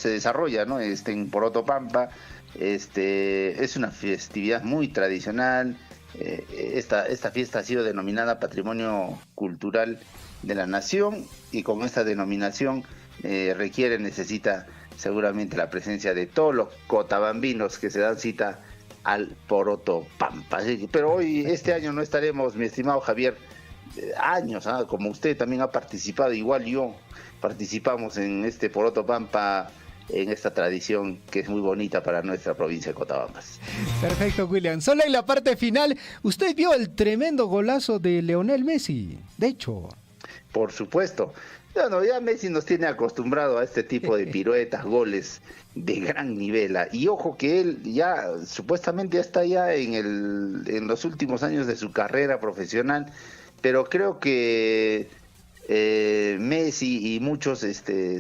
desarrolla, ¿no? En Porotopampa. Es una festividad muy tradicional. Esta fiesta ha sido denominada Patrimonio Cultural de la Nación, y con esta denominación necesita seguramente la presencia de todos los cotabambinos que se dan cita al Porotopampa. Pero este año no estaremos, mi estimado Javier, años, como usted también ha participado, igual yo participamos en este Porotopampa, en esta tradición que es muy bonita para nuestra provincia de Cotabambas. Perfecto, William. Solo en la parte final, usted vio el tremendo golazo de Lionel Messi, de hecho. Por supuesto. Ya Messi nos tiene acostumbrado a este tipo de piruetas, goles de gran nivel. Y ojo que él ya supuestamente ya está ya en los últimos años de su carrera profesional, pero creo que Messi y muchos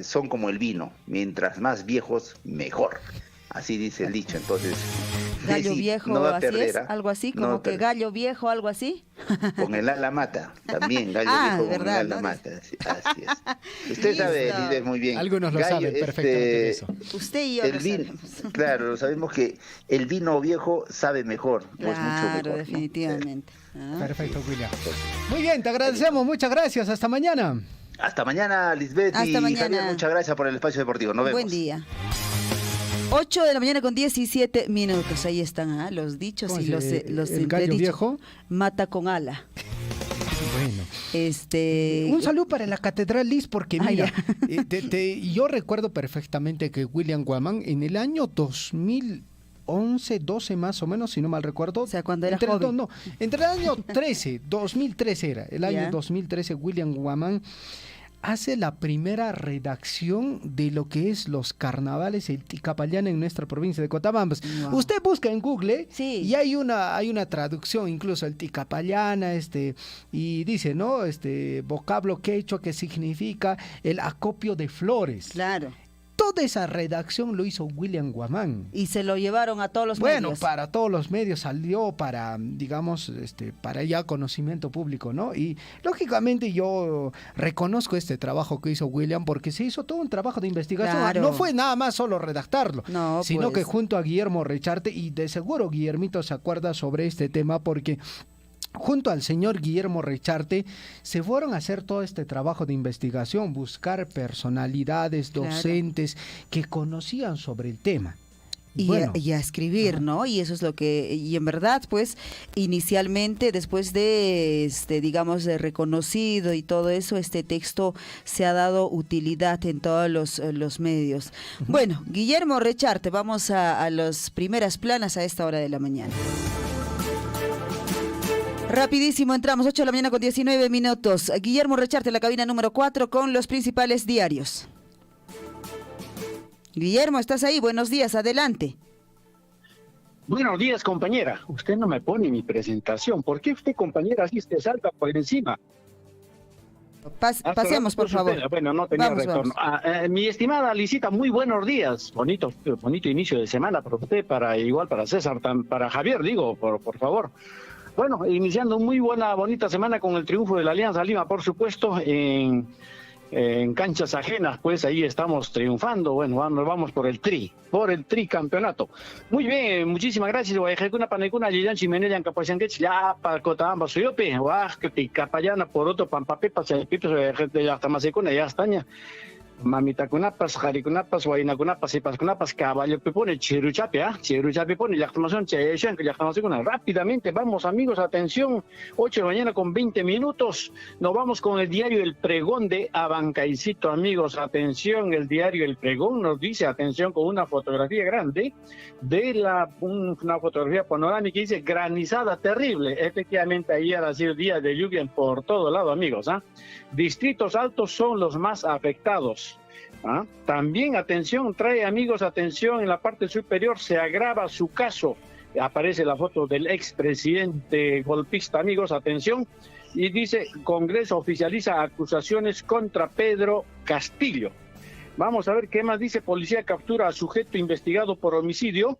son como el vino, mientras más viejos, mejor. Así dice el dicho, entonces... Gallo Messi viejo, no va a así perder, es, algo así, como que gallo viejo, algo así. Con el ala mata, también, gallo viejo con el ala mata, así es. Usted sabe, Lidia, muy bien. Algunos lo saben perfectamente eso. Usted y yo lo sabemos. Claro, lo sabemos que el vino viejo sabe mejor, claro, es mucho mejor, definitivamente. ¿No? Perfecto, William. Muy bien, te agradecemos, muchas gracias, hasta mañana. Hasta mañana, Lisbeth y Javier, muchas gracias por el espacio deportivo, nos vemos. Buen día. 8 de la mañana con 17 minutos. Ahí están los dichos y los el gallo viejo mata con ala. Bueno. Un saludo para la Catedral Liz, porque mira, yo recuerdo perfectamente que William Guamán en el año 2011, 12 más o menos, si no mal recuerdo. O sea, cuando era joven. Entre el año 2013 era, el año 2013, William Guamán hace la primera redacción de lo que es los carnavales el Ticapayana en nuestra provincia de Cotabambas. Wow. Usted busca en Google y hay una traducción, incluso el Ticapayana, y dice, ¿no? Vocablo quechua que significa el acopio de flores. Claro. Toda esa redacción lo hizo William Guamán. Y se lo llevaron a todos los medios. Bueno, para todos los medios salió para, digamos, para ya conocimiento público, ¿no? Y lógicamente yo reconozco este trabajo que hizo William, porque se hizo todo un trabajo de investigación. Claro. No fue nada más solo redactarlo, sino que junto a Guillermo Recharte, y de seguro Guillermito se acuerda sobre este tema, porque junto al señor Guillermo Recharte se fueron a hacer todo este trabajo de investigación, buscar personalidades, docentes que conocían sobre el tema. Y a escribir, ¿no? Y eso es lo que, y en verdad, pues, inicialmente, después de, digamos, de reconocido y todo eso, este texto se ha dado utilidad en todos los medios. Bueno, Guillermo Recharte, vamos a las primeras planas a esta hora de la mañana. Rapidísimo, entramos, 8 de la mañana con 19 minutos. Guillermo Recharte, la cabina número 4 con los principales diarios. Guillermo, ¿estás ahí? Buenos días, adelante. Buenos días, compañera. Usted no me pone mi presentación. ¿Por qué usted, compañera, así se salta por encima? Pasemos, por favor. Bueno, no tenía retorno. Mi estimada Lisita, muy buenos días. Bonito inicio de semana para usted, igual para César, para Javier, digo, por favor. Bueno, iniciando muy bonita semana con el triunfo de la Alianza Lima, por supuesto, en canchas ajenas, pues ahí estamos triunfando. Bueno, vamos por el tricampeonato. Muy bien, muchísimas gracias. Guayajecuna, Panecuna, Lilian Chimenea, Capacianquech, ya, Pacotamba, Suyope, Guajque, Capayana, Poroto, Pampapepa, Pipo, Yachtamasecuna, Yastaña. Mamitakunapas, Jarikunapas, Huaynakunapas, Ipaskunapas, Caballo Pepone, Cheruchape, Cheruchape pone, Yachtamasón, Cheyeshan, Yachtamasecuna. Rápidamente, vamos amigos, atención, 8 de la mañana con 20 minutos. Nos vamos con el diario El Pregón de Abancaicito, amigos. Atención, el diario El Pregón nos dice, atención, con una fotografía grande de una fotografía panorámica que dice granizada terrible. Efectivamente, ayer ha sido día de lluvia por todo lado, amigos. Distritos altos son los más afectados. También, atención, trae amigos, atención, en la parte superior se agrava su caso. Aparece la foto del expresidente golpista, amigos, atención, y dice, Congreso oficializa acusaciones contra Pedro Castillo. Vamos a ver qué más dice. Policía captura a sujeto investigado por homicidio,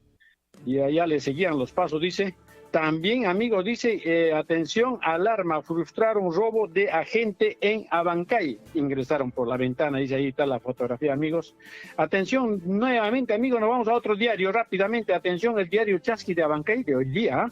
y allá le seguían los pasos, dice. También, amigos, dice, atención, alarma, frustraron robo de agente en Abancay. Ingresaron por la ventana, dice, ahí está la fotografía, amigos. Atención, nuevamente, amigos, nos vamos a otro diario, rápidamente. Atención, el diario Chasqui de Abancay de hoy día.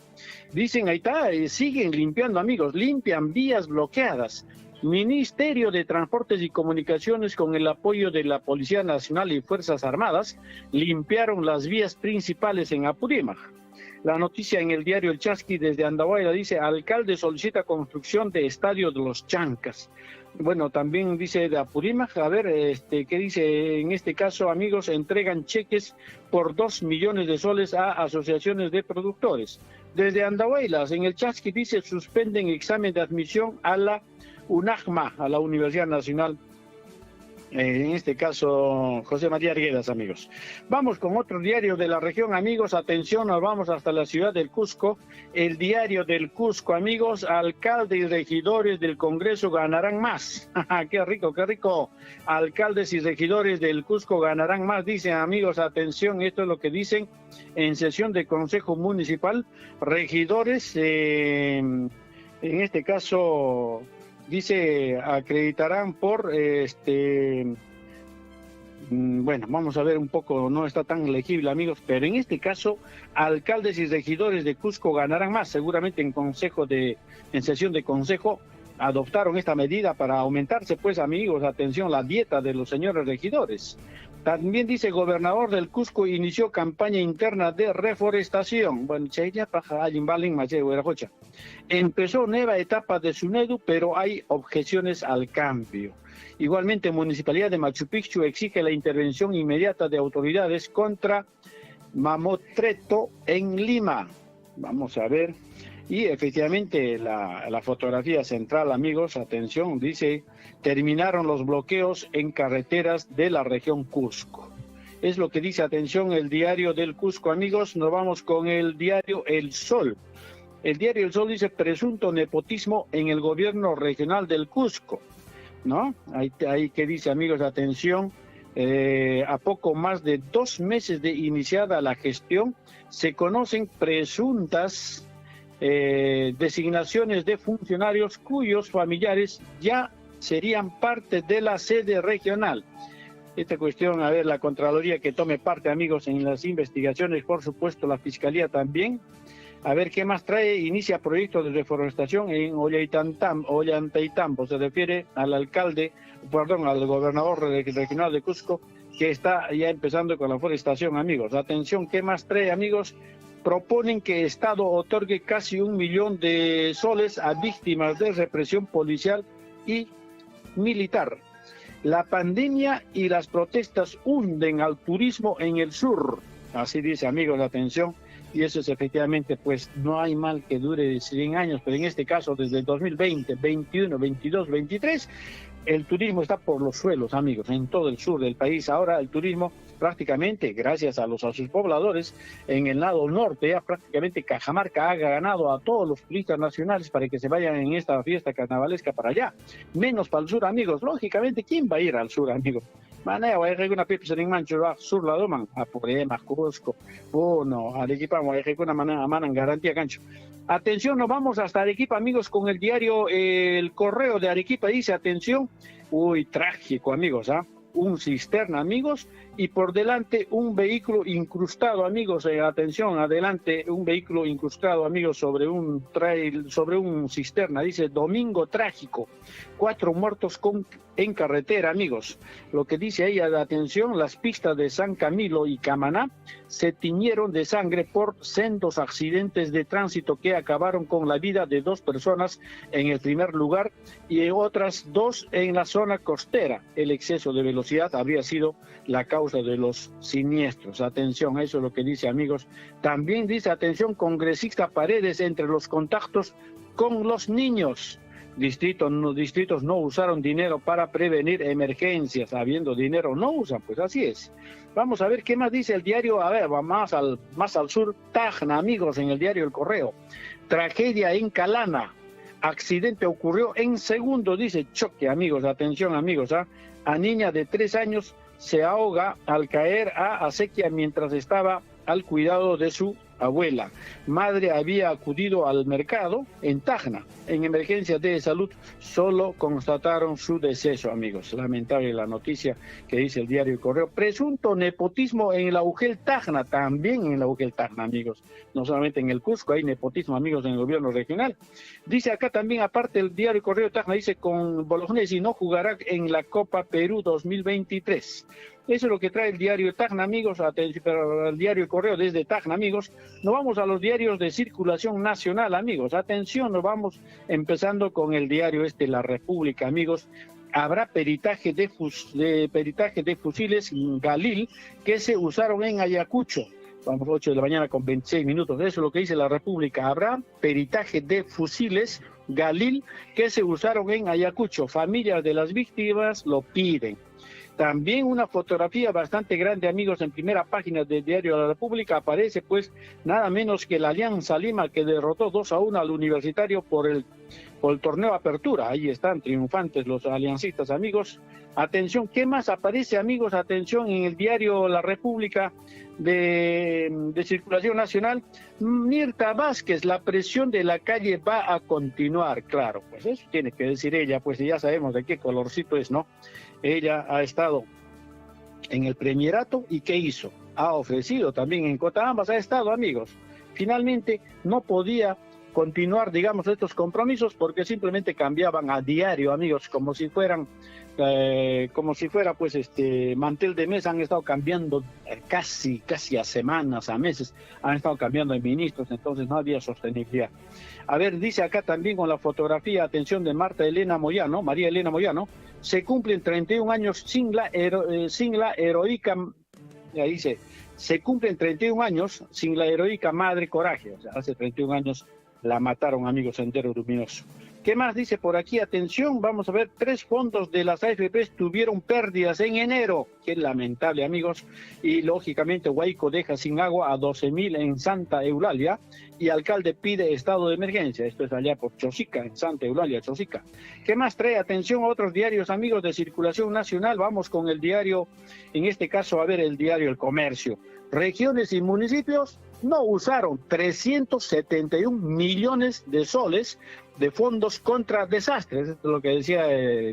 Dicen, ahí está, siguen limpiando, amigos, limpian vías bloqueadas. Ministerio de Transportes y Comunicaciones, con el apoyo de la Policía Nacional y Fuerzas Armadas, limpiaron las vías principales en Apurímac. La noticia en el diario El Chasqui desde Andahuayla dice, alcalde solicita construcción de estadio de los Chancas. Bueno, también dice de Apurímac, a ver, ¿qué dice? En este caso, amigos, entregan cheques por 2 millones de soles a asociaciones de productores. Desde Andahuayla, en el Chasqui dice, suspenden examen de admisión a la UNAJMA, a la Universidad Nacional, en este caso José María Arguedas, amigos. Vamos con otro diario de la región, amigos, atención, nos vamos hasta la ciudad del Cusco. El diario del Cusco, amigos, alcalde y regidores del Congreso ganarán más. Qué rico, qué rico. Alcaldes y regidores del Cusco ganarán más, dicen, amigos, atención, esto es lo que dicen en sesión de Consejo Municipal. Regidores, en este caso, dice, acreditarán por, bueno, vamos a ver un poco, no está tan legible, amigos, pero en este caso, alcaldes y regidores de Cusco ganarán más, seguramente en sesión de consejo, adoptaron esta medida para aumentarse, pues, amigos, atención, la dieta de los señores regidores. También dice, gobernador del Cusco inició campaña interna de reforestación. Bueno, empezó nueva etapa de SUNEDU, pero hay objeciones al cambio. Igualmente, Municipalidad de Machu Picchu exige la intervención inmediata de autoridades contra mamotreto en Lima. Vamos a ver. Y efectivamente la fotografía central, amigos, atención, dice, terminaron los bloqueos en carreteras de la región Cusco. Es lo que dice, atención, el diario del Cusco, amigos. Nos vamos con el diario El Sol. El diario El Sol dice, presunto nepotismo en el gobierno regional del Cusco, ¿no? Ahí que dice, amigos, atención, a poco más de 2 meses de iniciada la gestión, se conocen presuntas designaciones de funcionarios cuyos familiares ya serían parte de la sede regional. Esta cuestión, a ver, la Contraloría que tome parte, amigos, en las investigaciones, por supuesto, la Fiscalía también. A ver qué más trae. Inicia proyecto de reforestación en Ollantaytambo. Se refiere al alcalde, perdón, al gobernador regional de Cusco, que está ya empezando con la forestación, amigos. Atención, ¿qué más trae, amigos? Proponen que Estado otorgue casi 1 millón de soles a víctimas de represión policial y militar. La pandemia y las protestas hunden al turismo en el sur. Así dice, amigos, atención. Y eso es efectivamente, pues no hay mal que dure 100 años, pero en este caso desde el 2020, 21, 22, 23, el turismo está por los suelos, amigos, en todo el sur del país. Ahora el turismo prácticamente, gracias a sus pobladores, en el lado norte, ya prácticamente Cajamarca ha ganado a todos los turistas nacionales para que se vayan en esta fiesta carnavalesca para allá. Menos para el sur, amigos. Lógicamente, ¿quién va a ir al sur, amigos? Manea, voy a ir una pipa en mancho, sur la doman, a Purema, Cusco, bueno, Arequipa, voy a ir una manera en garantía cancho. Atención, nos vamos hasta Arequipa, amigos, con el diario El Correo de Arequipa. Dice, atención, uy, trágico, amigos, ¿ah? Un cisterna, amigos, y por delante un vehículo incrustado, amigos, atención, adelante un vehículo incrustado, amigos, sobre un cisterna. Dice, domingo trágico, 4 muertos en carretera, amigos. Lo que dice ahí, atención, las pistas de San Camilo y Camaná se tiñeron de sangre por sendos accidentes de tránsito que acabaron con la vida de 2 personas en el primer lugar y otras 2 en la zona costera. El exceso de velocidad habría sido la causa de los siniestros. Atención, eso es lo que dice, amigos. También dice, atención, congresista Paredes entre los contactos con los niños. distritos no usaron dinero para prevenir emergencias, habiendo dinero no usan, pues así es. Vamos a ver qué más dice el diario, a ver, va más al sur, Tacna, amigos, en el diario El Correo. Tragedia en Calana, accidente ocurrió en segundo, dice, choque, amigos, atención, amigos, a niña de 3 años se ahoga al caer a acequia mientras estaba al cuidado de su abuela. Madre había acudido al mercado en Tacna. En emergencia de salud solo constataron su deceso, amigos. Lamentable la noticia que dice el diario El Correo. Presunto nepotismo en la UGEL Tacna, también en la UGEL Tacna, amigos. No solamente en el Cusco, hay nepotismo, amigos, en el gobierno regional. Dice acá también, aparte el diario El Correo Tacna, dice con Bolognesi no jugará en la Copa Perú 2023. Eso es lo que trae el diario Tacna, amigos, pero el diario El Correo desde Tacna, amigos. Nos vamos a los diarios de circulación nacional, amigos. Atención, nos vamos empezando con el diario La República, amigos. Habrá peritaje de fusiles Galil que se usaron en Ayacucho. Vamos, 8 de la mañana con 26 minutos. Eso es lo que dice La República. Habrá peritaje de fusiles Galil que se usaron en Ayacucho. Familias de las víctimas lo piden. También una fotografía bastante grande, amigos, en primera página del diario La República aparece pues nada menos que la Alianza Lima, que derrotó 2-1 al Universitario por el torneo Apertura. Ahí están triunfantes los aliancistas, amigos. Atención, ¿qué más aparece, amigos? Atención, en el diario La República de circulación nacional, Mirta Vázquez, la presión de la calle va a continuar. Claro, pues eso tiene que decir ella, pues ya sabemos de qué colorcito es, ¿no? Ella ha estado en el premierato y ¿qué hizo? Ha ofrecido también en Cotabambas, ha estado, amigos. Finalmente no podía continuar, digamos, estos compromisos porque simplemente cambiaban a diario, amigos, como si fuera pues mantel de mesa. Han estado cambiando casi a semanas, a meses, han estado cambiando de ministros, entonces no había sostenibilidad. A ver, dice acá también con la fotografía, atención, de María Elena Moyano, se cumplen 31 años sin la heroica, ya dice, se cumplen 31 años sin la heroica Madre Coraje. O sea, hace 31 años la mataron, amigos, Sendero Luminoso. ¿Qué más dice por aquí? Atención, vamos a ver, 3 fondos de las AFP tuvieron pérdidas en enero. Qué lamentable, amigos. Y lógicamente Huayco deja sin agua a 12.000 en Santa Eulalia y alcalde pide estado de emergencia. Esto es allá por Chosica, en Santa Eulalia, Chosica. ¿Qué más trae? Atención a otros diarios, amigos, de circulación nacional. Vamos con el diario, en este caso, a ver, el diario El Comercio. Regiones y municipios no usaron 371 millones de soles de fondos contra desastres. Esto es lo que decía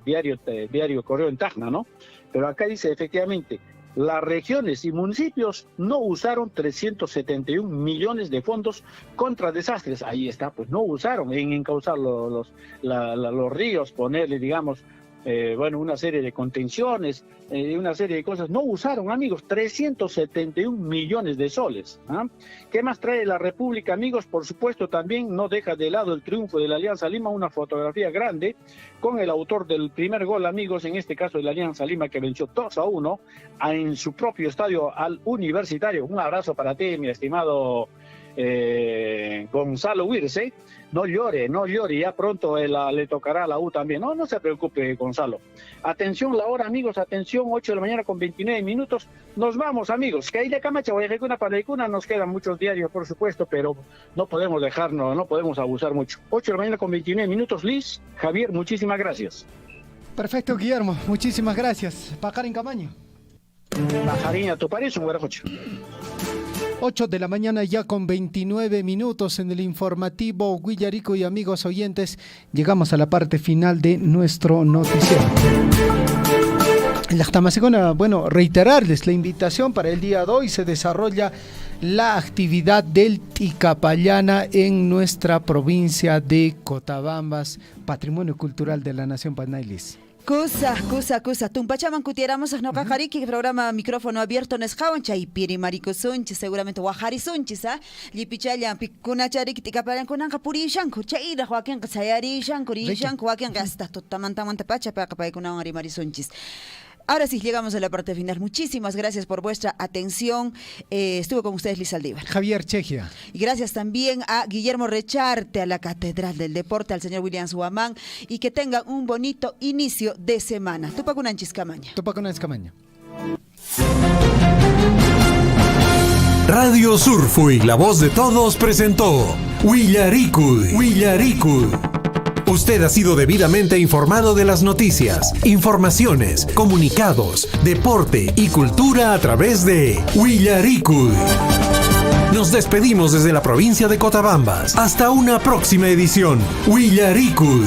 diario Correo en Tacna, ¿no? Pero acá dice, efectivamente, las regiones y municipios no usaron 371 millones de fondos contra desastres. Ahí está, pues no usaron en encauzar los ríos, ponerle, digamos, una serie de contenciones, una serie de cosas. No usaron, amigos, 371 millones de soles. ¿Qué más trae La República, amigos? Por supuesto, también no deja de lado el triunfo de la Alianza Lima, una fotografía grande con el autor del primer gol, amigos, en este caso de la Alianza Lima, que venció 2-1 en su propio estadio al Universitario. Un abrazo para ti, mi estimado Gonzalo Wirce. No llore, ya pronto le tocará a la U también. No se preocupe, Gonzalo. Atención, la hora, amigos, atención, 8 de la mañana con 29 minutos. Nos vamos, amigos. Que ahí de Camacha, Guayacuna, Paraicuna, nos quedan muchos diarios, por supuesto, pero no podemos dejarnos, no podemos abusar mucho. 8 de la mañana con 29 minutos, Liz, Javier, muchísimas gracias. Perfecto, Guillermo, muchísimas gracias. Pajarín Camaño. Pajarín, a tu parejo, Guarajocho. 8 de la mañana ya con 29 minutos en el informativo Guillarico y amigos oyentes. Llegamos a la parte final de nuestro noticiero. Bueno, reiterarles la invitación para el día de hoy. Se desarrolla la actividad del Ticapayana en nuestra provincia de Cotabambas, Patrimonio Cultural de la Nación Panailis. Kusa. Tumpachaman kutiéramos a noca jariki, programa micrófono abierto nesjawan chay piri marico sunchis, seguramente wajari sunchis, lipichaya picunacharik tikapayan kunanka purishanku, chayra joaquín sayarishanku, rishanku, joaquín hasta totamanta pacha para kapay kunan ari marisunchis. Ahora sí, llegamos a la parte final. Muchísimas gracias por vuestra atención. Estuvo con ustedes Liz Saldívar. Javier Chejia. Y gracias también a Guillermo Recharte, a la Catedral del Deporte, al señor William Suamán, y que tengan un bonito inicio de semana. Tupac Camaña. Radio Surfui, la voz de todos, presentó Willaricud. Usted ha sido debidamente informado de las noticias, informaciones, comunicados, deporte y cultura a través de Willaricud. Nos despedimos desde la provincia de Cotabambas. Hasta una próxima edición. Willaricud.